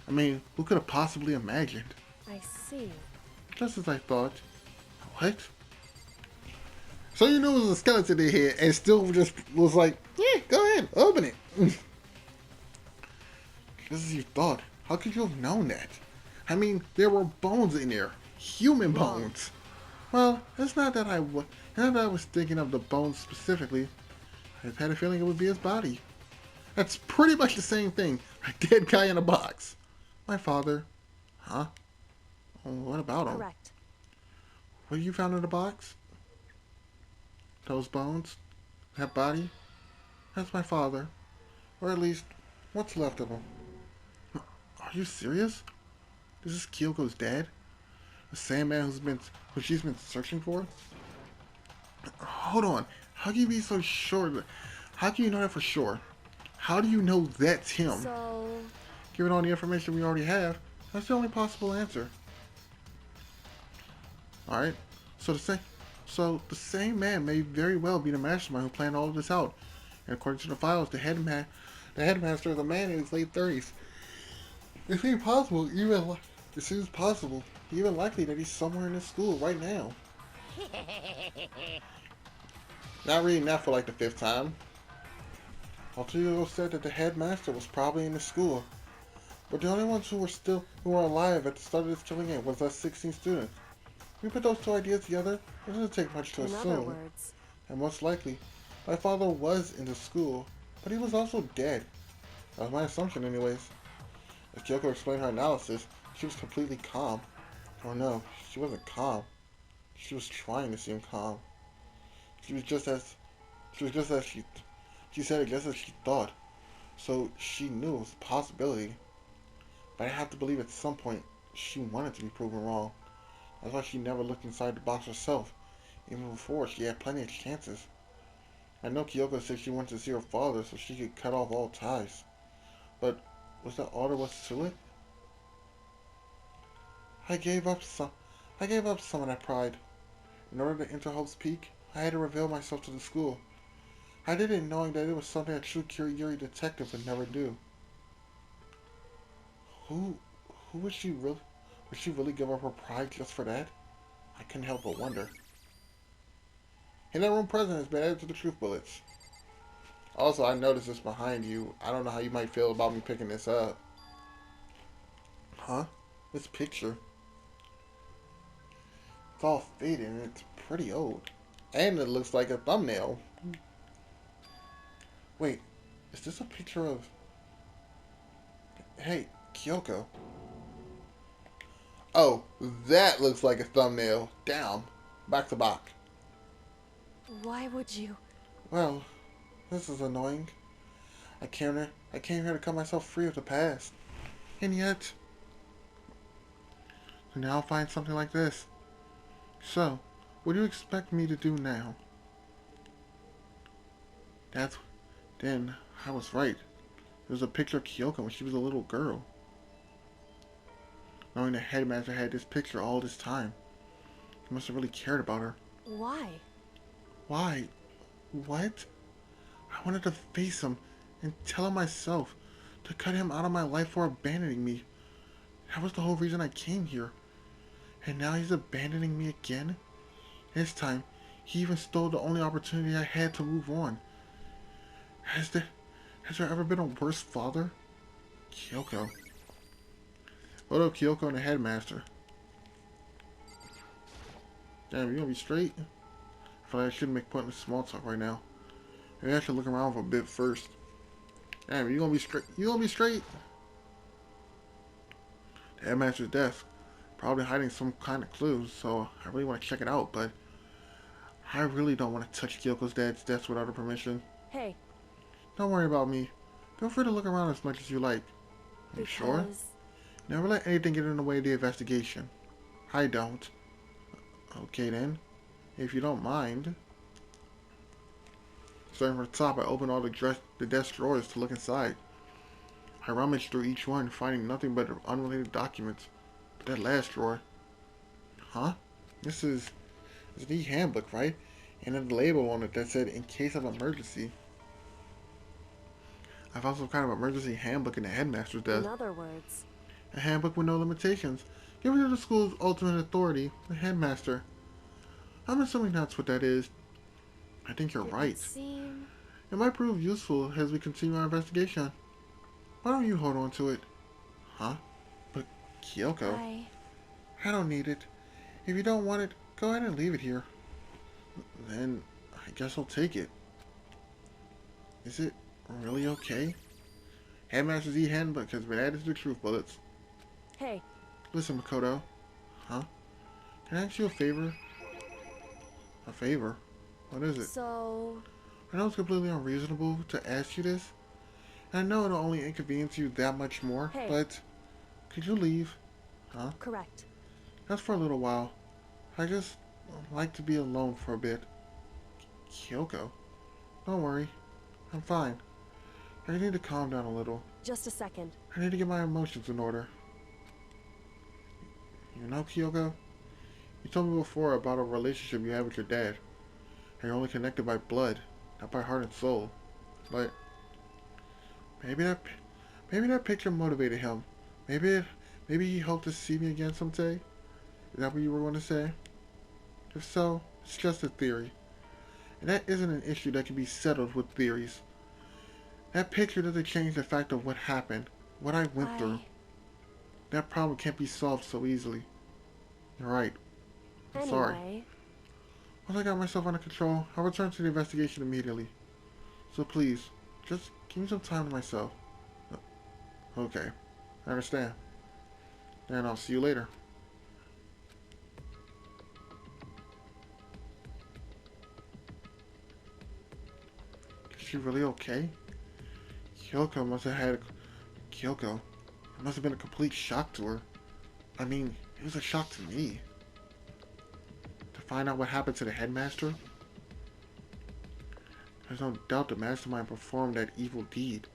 I mean, who could have possibly imagined? I see. Just as I thought. What? So you knew it was a skeleton in here and still just was like, yeah, go ahead, open it. Just as you thought. How could you have known that? I mean, there were bones in there. Human bones. Well, it's not that I was thinking of the bones specifically. I just had a feeling it would be his body. That's pretty much the same thing. A dead guy in a box. My father. Huh? Oh, what about him? Correct. What you found in the box? Those bones? That body? That's my father. Or at least, what's left of him. Are you serious? This is Kyoko's dad? The same man who she's been searching for? Hold on. How can you be so sure? How can you know that for sure? How do you know that's him? So... Given all the information we already have, that's the only possible answer. Alright. So the same man may very well be the mastermind who planned all of this out. And according to the files, the headmaster is a man in his late 30s. It seems possible, even likely that he's somewhere in this school right now. Not reading that for like the 5th time. Altudo said that the headmaster was probably in the school, but the only ones who were alive at the start of this killing game was us 16 students. We put those two ideas together, it doesn't take much to in other assume. words, And most likely, my father was in the school, but he was also dead. That was my assumption anyways. As Kyoko explained her analysis, she was completely calm. Oh no, she wasn't calm. She was trying to seem calm. She said it just as she thought. So she knew it was a possibility. But I have to believe at some point she wanted to be proven wrong. That's why she never looked inside the box herself. Even before, she had plenty of chances. I know Kyoko said she wanted to see her father so she could cut off all ties. But was that all there was to it? I gave up some of that pride. In order to enter Hope's Peak, I had to reveal myself to the school. I did it knowing that it was something a true Kirigiri detective would never do. Who would she really? Would she really give up her pride just for that? I couldn't help but wonder. In that room present has been added to the truth bullets. Also, I noticed this behind you. I don't know how you might feel about me picking this up. Huh? This picture. It's all faded and it's pretty old. And it looks like a thumbnail. Wait, is this a picture of... Hey, Kyoko. Oh, that looks like a thumbnail. Damn. Back to back. why would you? Well, this is annoying. I came here to cut myself free of the past. And yet... now I'll find something like this. So, what do you expect me to do now? Then, I was right. It was a picture of Kyoko when she was a little girl. knowing the headmaster had this picture all this time. He must have really cared about her. Why? Why? What? I wanted to face him and tell him myself, to cut him out of my life for abandoning me. That was the whole reason I came here. And now he's abandoning me again? This time, he even stole the only opportunity I had to move on. Has there ever been a worse father? Kyoko. What up, Kyoko and the headmaster? Damn, you gonna be straight? I feel like I shouldn't make point in the small talk right now. Maybe I should look around for a bit first. Damn, you gonna be straight? You gonna be straight? The headmaster's desk. Probably hiding some kind of clues, so I really want to check it out, but I really don't want to touch Kyoko's dad's desk without her permission. Hey. Don't worry about me. Feel free to look around as much as you like. You sure? Never let anything get in the way of the investigation. I don't. Okay then. If you don't mind. Starting from the top, I opened all the desk drawers to look inside. I rummaged through each one, finding nothing but unrelated documents. But that last drawer... Huh? This is the handbook, right? And then the label on it that said, in case of emergency. I found some kind of emergency handbook in the headmaster's desk. In other words... A handbook with no limitations. Given to the school's ultimate authority, the headmaster. I'm assuming that's what that is. I think you're right. It might prove useful as we continue our investigation. Why don't you hold on to it? Huh? But Kyoko... I don't need it. If you don't want it, go ahead and leave it here. Then I guess I'll take it. Is it really okay? Headmaster's e-handbook has been added to the truth bullets. Hey. Listen, Makoto. Huh? Can I ask you a favor? A favor? What is it? So... I know it's completely unreasonable to ask you this. And I know it'll only inconvenience you that much more, but... Could you leave? Huh? Correct. Just for a little while. I just like to be alone for a bit. Kyoko? Don't worry. I'm fine. I need to calm down a little. Just a second. I need to get my emotions in order. You know, Kyoko? You told me before about a relationship you had with your dad. And you're only connected by blood, not by heart and soul. But maybe that picture motivated him. Maybe he hoped to see me again someday. Is that what you were going to say? If so, it's just a theory. And that isn't an issue that can be settled with theories. That picture doesn't change the fact of what happened, what I went through. That problem can't be solved so easily. You're right. I'm sorry. Once I got myself under control, I'll return to the investigation immediately. So please, just give me some time to myself. Okay, I understand. And I'll see you later. Is she really okay? Kyoko must have had... Kyoko. It must have been a complete shock to her. I mean, it was a shock to me. To find out what happened to the headmaster? There's no doubt the mastermind performed that evil deed.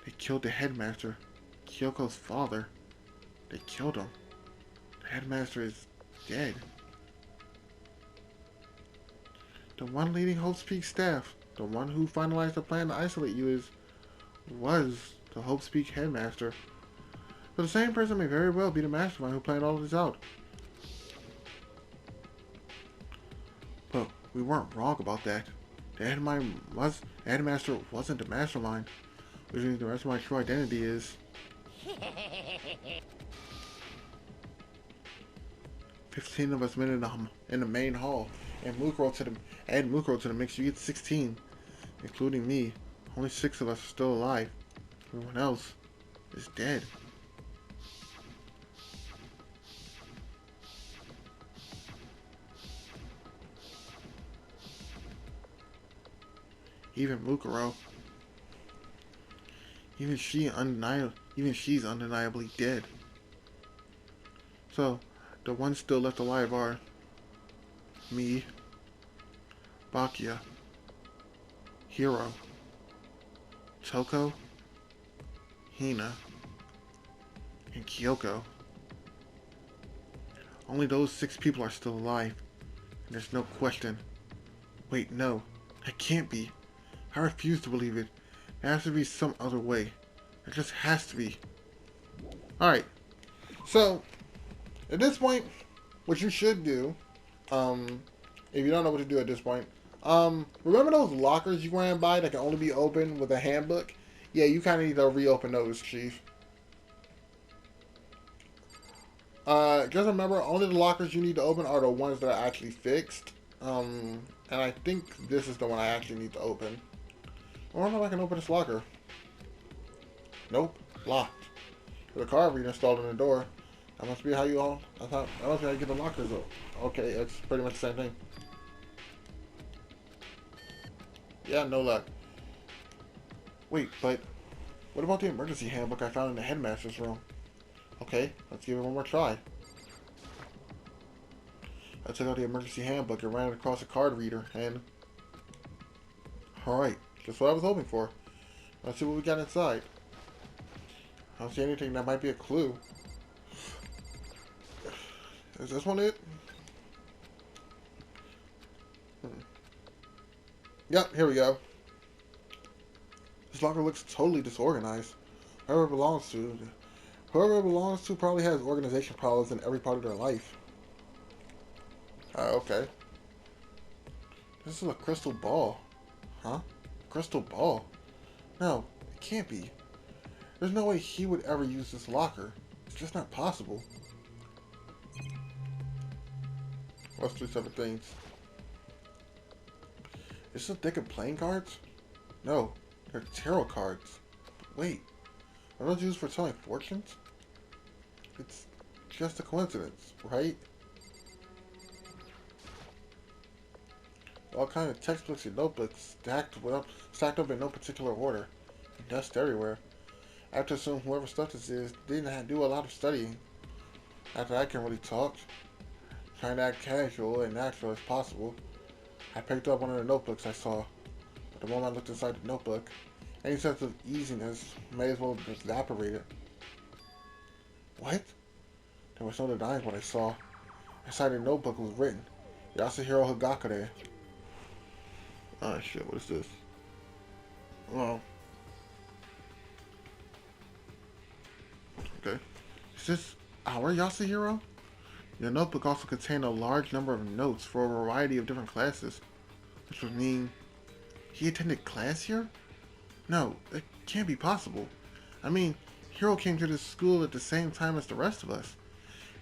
They killed the headmaster, Kyoko's father. They killed him. The headmaster is dead. The one leading Hope's Peak staff, the one who finalized the plan to isolate you was the Hope's Peak headmaster. But the same person may very well be the mastermind who planned all of this out. But we weren't wrong about that. The headmaster wasn't the mastermind, which means the rest of my true identity is 15 of us met in the main hall, and add Mukuro to the mix, you get 16, including me. Only 6 of us are still alive. Everyone else is dead. Even Mukuro. Even she's undeniably dead. So, the ones still left alive are me, Bakia, Hiro, Toko, Hina, and Kyoko. Only those 6 people are still alive. And there's no question. Wait, no. That can't be. I refuse to believe it. There has to be some other way. There just has to be. Alright. So, at this point, what you should do, if you don't know what to do at this point, remember those lockers you ran by that can only be opened with a handbook? Yeah, you kind of need to reopen those, Chief. Just remember, only the lockers you need to open are the ones that are actually fixed. And I think this is the one I actually need to open. I wonder if I can open this locker. Nope, locked. There's a card reader installed in the door. That must be how you all. That must be how you get the lockers open. Okay, it's pretty much the same thing. Yeah, no luck. Wait, but what about the emergency handbook I found in the headmaster's room? Okay, let's give it one more try. I took out the emergency handbook and ran it across a card reader, and... Alright, just what I was hoping for. Let's see what we got inside. I don't see anything that might be a clue. Is this one it? Yep, here we go. This locker looks totally disorganized. Whoever it belongs to probably has organization problems in every part of their life. Okay. This is a crystal ball. Huh? Crystal ball? No, it can't be. There's no way he would ever use this locker. It's just not possible. What's 3 separate things? Is this a deck of playing cards? No, they're tarot cards. But wait, are those used for telling fortunes? It's just a coincidence, right? All kinds of textbooks and notebooks stacked up in no particular order. And dust everywhere. I have to assume whoever stuff this is didn't do a lot of studying. After I can really talk, trying to act casual and natural as possible, I picked up one of the notebooks I saw. But the moment I looked inside the notebook, any sense of easiness may as well have evaporated. What? There was no denying what I saw. Inside the notebook was written, Yasuhiro Hagakure. Ah, shit, what is this? Well. Okay. Is this our Yasuhiro? Your notebook also contained a large number of notes for a variety of different classes. Which would mean he attended class here? No, it can't be possible. I mean, Hiro came to this school at the same time as the rest of us.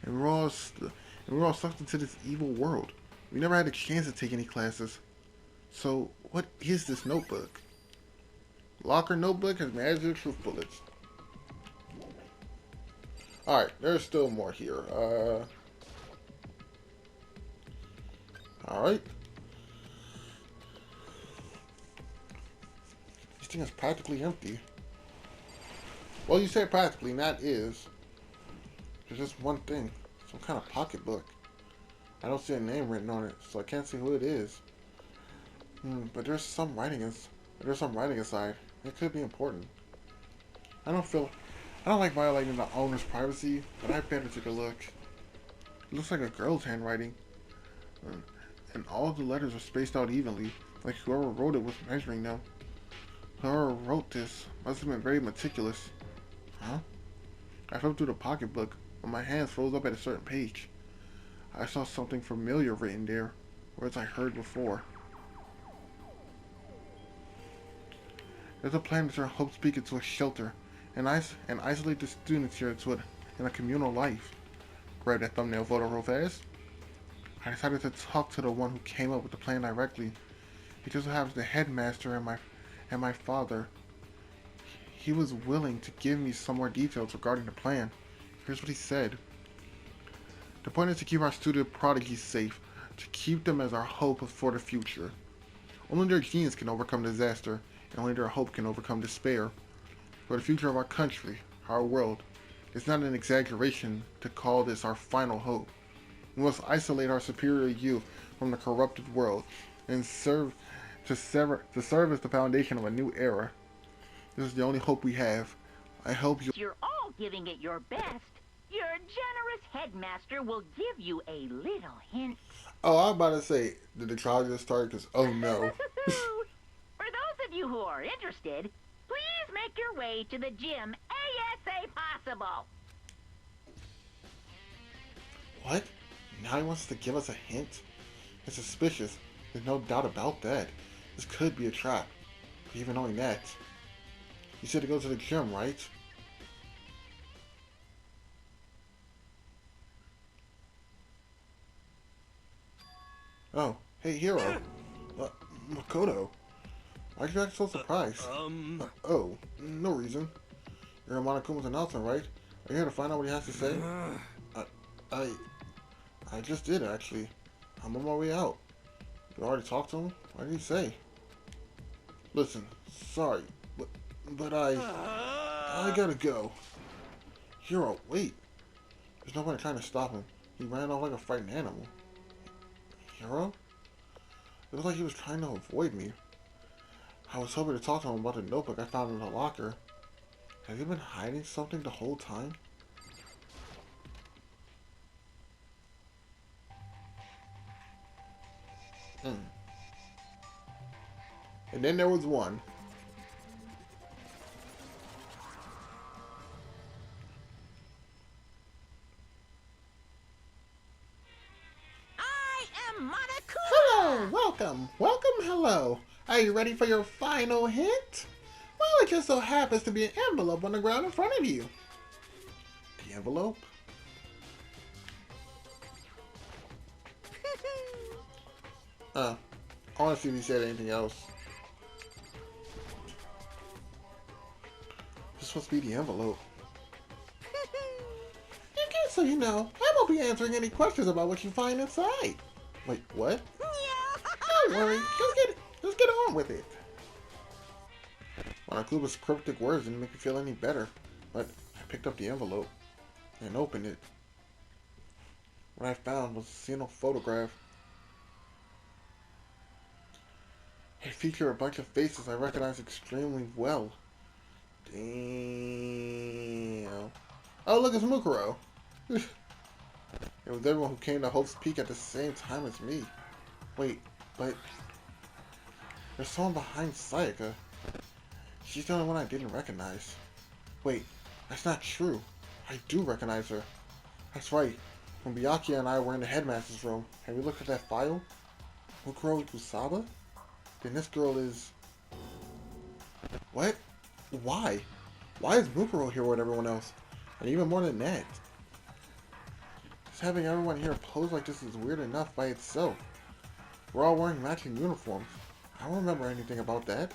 And we're all sucked into this evil world. We never had a chance to take any classes. So, what is this notebook? Locker notebook has magic truth bullets. Alright, there's still more here. Alright. This thing is practically empty. Well, you say practically, and that is. There's just one thing. Some kind of pocketbook. I don't see a name written on it, so I can't see who it is. But there's some writing inside. It could be important. I don't like violating the owner's privacy, but I better take a look. It looks like a girl's handwriting. And all the letters are spaced out evenly, like whoever wrote it was measuring them. Whoever wrote this must have been very meticulous. Huh? I flipped through the pocketbook, but my hands froze up at a certain page. I saw something familiar written there, words I heard before. There's a plan to turn Hope Speak into a shelter, and isolate the students here in a communal life. Grab that thumbnail photo real fast. I decided to talk to the one who came up with the plan directly. He just so happens the headmaster and my father. He was willing to give me some more details regarding the plan. Here's what he said. The point is to keep our student prodigies safe, to keep them as our hope for the future. Only their genius can overcome disaster, and only their hope can overcome despair. For the future of our country, our world, it's not an exaggeration to call this our final hope. We must isolate our superior youth from the corrupted world and serve as the foundation of a new era. This is the only hope we have. I hope you... You're all giving it your best, Your generous headmaster will give you a little hint. Oh, I was about to say, did the trial just start? Because, oh no. For those of you who are interested, please make your way to the gym ASA possible. What? Now he wants to give us a hint? It's suspicious. There's no doubt about that. This could be a trap. But even knowing that, you said to go to the gym, right? Oh, hey, Hero. Makoto. Why'd you act so surprised? Oh, no reason. You're on Monokuma's announcement, right? Are you here to find out what he has to say? I just did, actually. I'm on my way out. You already talked to him? What did he say? Listen, sorry, but I gotta go. Hero, wait. There's nobody trying to stop him. He ran off like a frightened animal. Hero? It looked like he was trying to avoid me. I was hoping to talk to him about the notebook I found in the locker. Has he been hiding something the whole time? And then there was one. I am Monokuma! Hello, welcome, hello. Are you ready for your final hint? Well, it just so happens to be an envelope on the ground in front of you. The envelope? I want to see if he said anything else. This must be the envelope. And just so you know, I won't be answering any questions about what you find inside. Wait, what? Don't worry, just get on with it. Monokuma's cryptic words didn't make me feel any better, but I picked up the envelope and opened it. What I found was a single photograph. It featured a bunch of faces I recognized extremely well. Damn. Oh, look, it's Mukuro. It was everyone who came to Hope's Peak at the same time as me. Wait, but there's someone behind Sayaka. She's the only one I didn't recognize. Wait, that's not true. I do recognize her. That's right. When Byakuya and I were in the Headmaster's room, and we looked at that file, Mukuro Ikusaba? Then this girl is... What? Why? Why is Mukuro here with everyone else? And even more than that, just having everyone here pose like this is weird enough by itself. We're all wearing matching uniforms. I don't remember anything about that.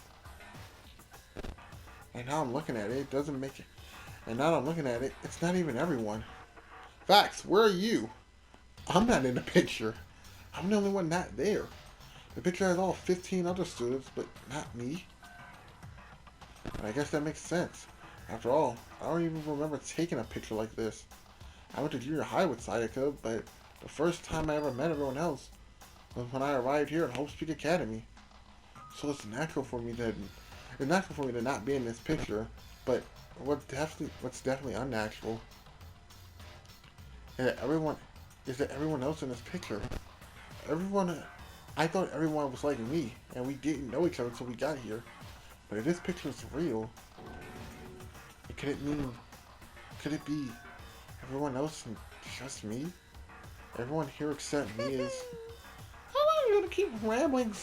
And now I'm looking at it, it doesn't make it. And now that I'm looking at it, it's not even everyone. Facts, where are you? I'm not in the picture. I'm the only one not there. The picture has all 15 other students, but not me. And I guess that makes sense. After all, I don't even remember taking a picture like this. I went to junior high with Sayaka, but the first time I ever met everyone else was when I arrived here at Hope's Peak Academy. So it's natural for me to not be in this picture, but what's definitely unnatural is that everyone else in this picture. I thought everyone was like me, and we didn't know each other until we got here. But if this picture is real, could it be everyone else and just me? Everyone here except me is... How long are you gonna keep rambling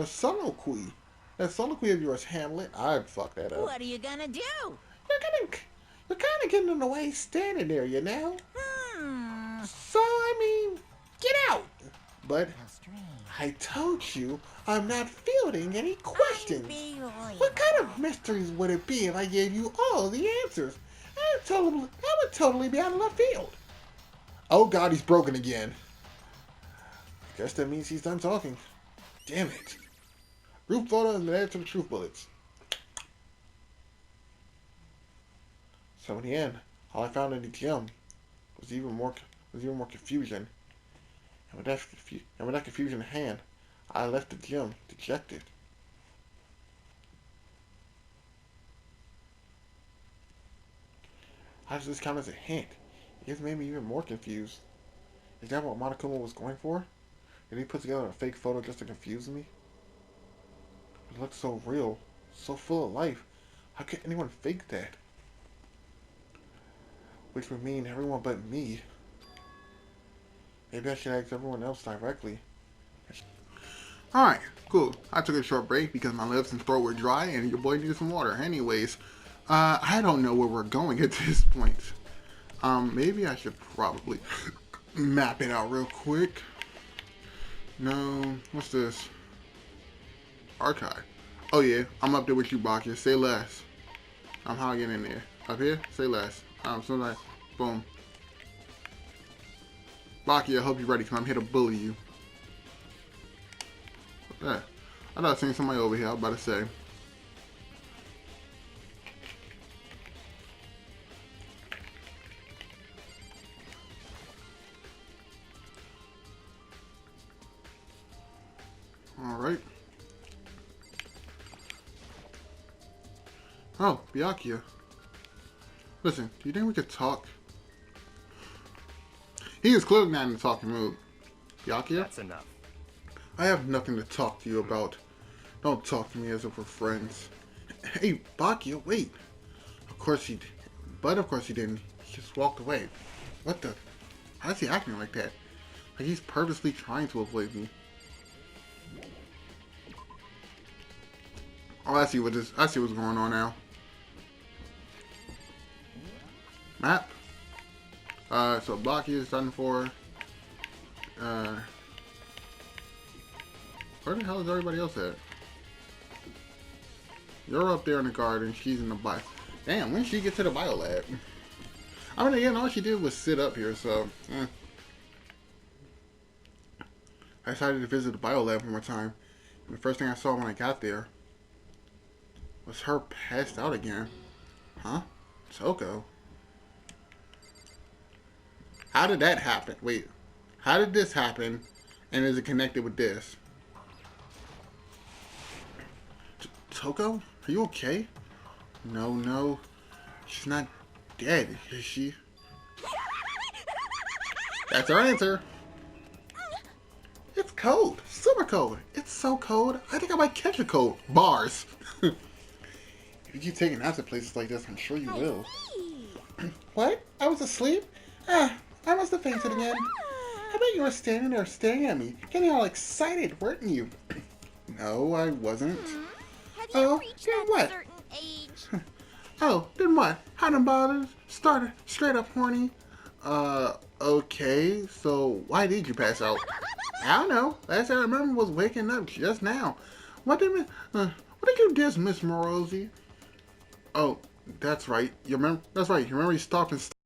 soliloquy? That soliloquy of yours, Hamlet, I'd fuck that up. What are you gonna do? You're kind of getting in the way standing there, you know? So, I mean, get out! But I told you I'm not fielding any questions. What kind of mysteries would it be if I gave you all the answers? I would totally be out of left field. Oh god, he's broken again. I guess that means he's done talking. Damn it. Group photo and the to the truth bullets. So in the end, all I found in the gym was even more confusion. And with that confusion in hand, I left the gym dejected. How does this count as a hint? It's made me even more confused. Is that what Monokuma was going for? Did he put together a fake photo just to confuse me? It looks so real, so full of life. How could anyone fake that? Which would mean everyone but me. Maybe I should ask everyone else directly. Alright, cool. I took a short break because my lips and throat were dry and your boy needed some water. Anyways, I don't know where we're going at this point. Maybe I should probably map it out real quick. No, what's this? Archive. Oh yeah, I'm up there with you, Bakia. Say less. How I get in there? Up here? Say less. So like, boom. Bakia, I hope you're ready because I'm here to bully you. What's that? I thought I seen somebody over here. I was about to say. Alright. Oh, Byakuya. Listen, do you think we could talk? He is clearly not in the talking mood. Byakuya? That's enough. I have nothing to talk to you about. Don't talk to me as if we're friends. Hey, Byakuya, wait. Of course he did. But of course he didn't. He just walked away. What the? How is he acting like that? Like he's purposely trying to avoid me. Oh, I see what's going on now. Map. So Baki is done for. Where the hell is everybody else at? You're up there in the garden. She's in the bio. Damn, when did she get to the bio lab? I mean, again, all she did was sit up here, so. I decided to visit the bio lab one more time. And the first thing I saw when I got there was her passed out again. Huh? Toko. How did that happen? Wait. How did this happen? And is it connected with this? Toko? Are you okay? No. She's not dead, is she? That's our answer. It's cold. Super cold. It's so cold. I think I might catch a cold. Bars. If you keep taking naps at places like this, I'm sure you will. What? I was asleep? I must have fainted again. I bet you were standing there staring at me, getting all excited, weren't you? No, I wasn't. Have you reached then that what? certain age? Oh, then what? Hadn't bothered? Started straight up horny? Okay, so why did you pass out? I don't know. Last I remember was waking up just now. What did you diss, Miss Morosi? Oh, that's right. You remember? That's right. You remember you stopped and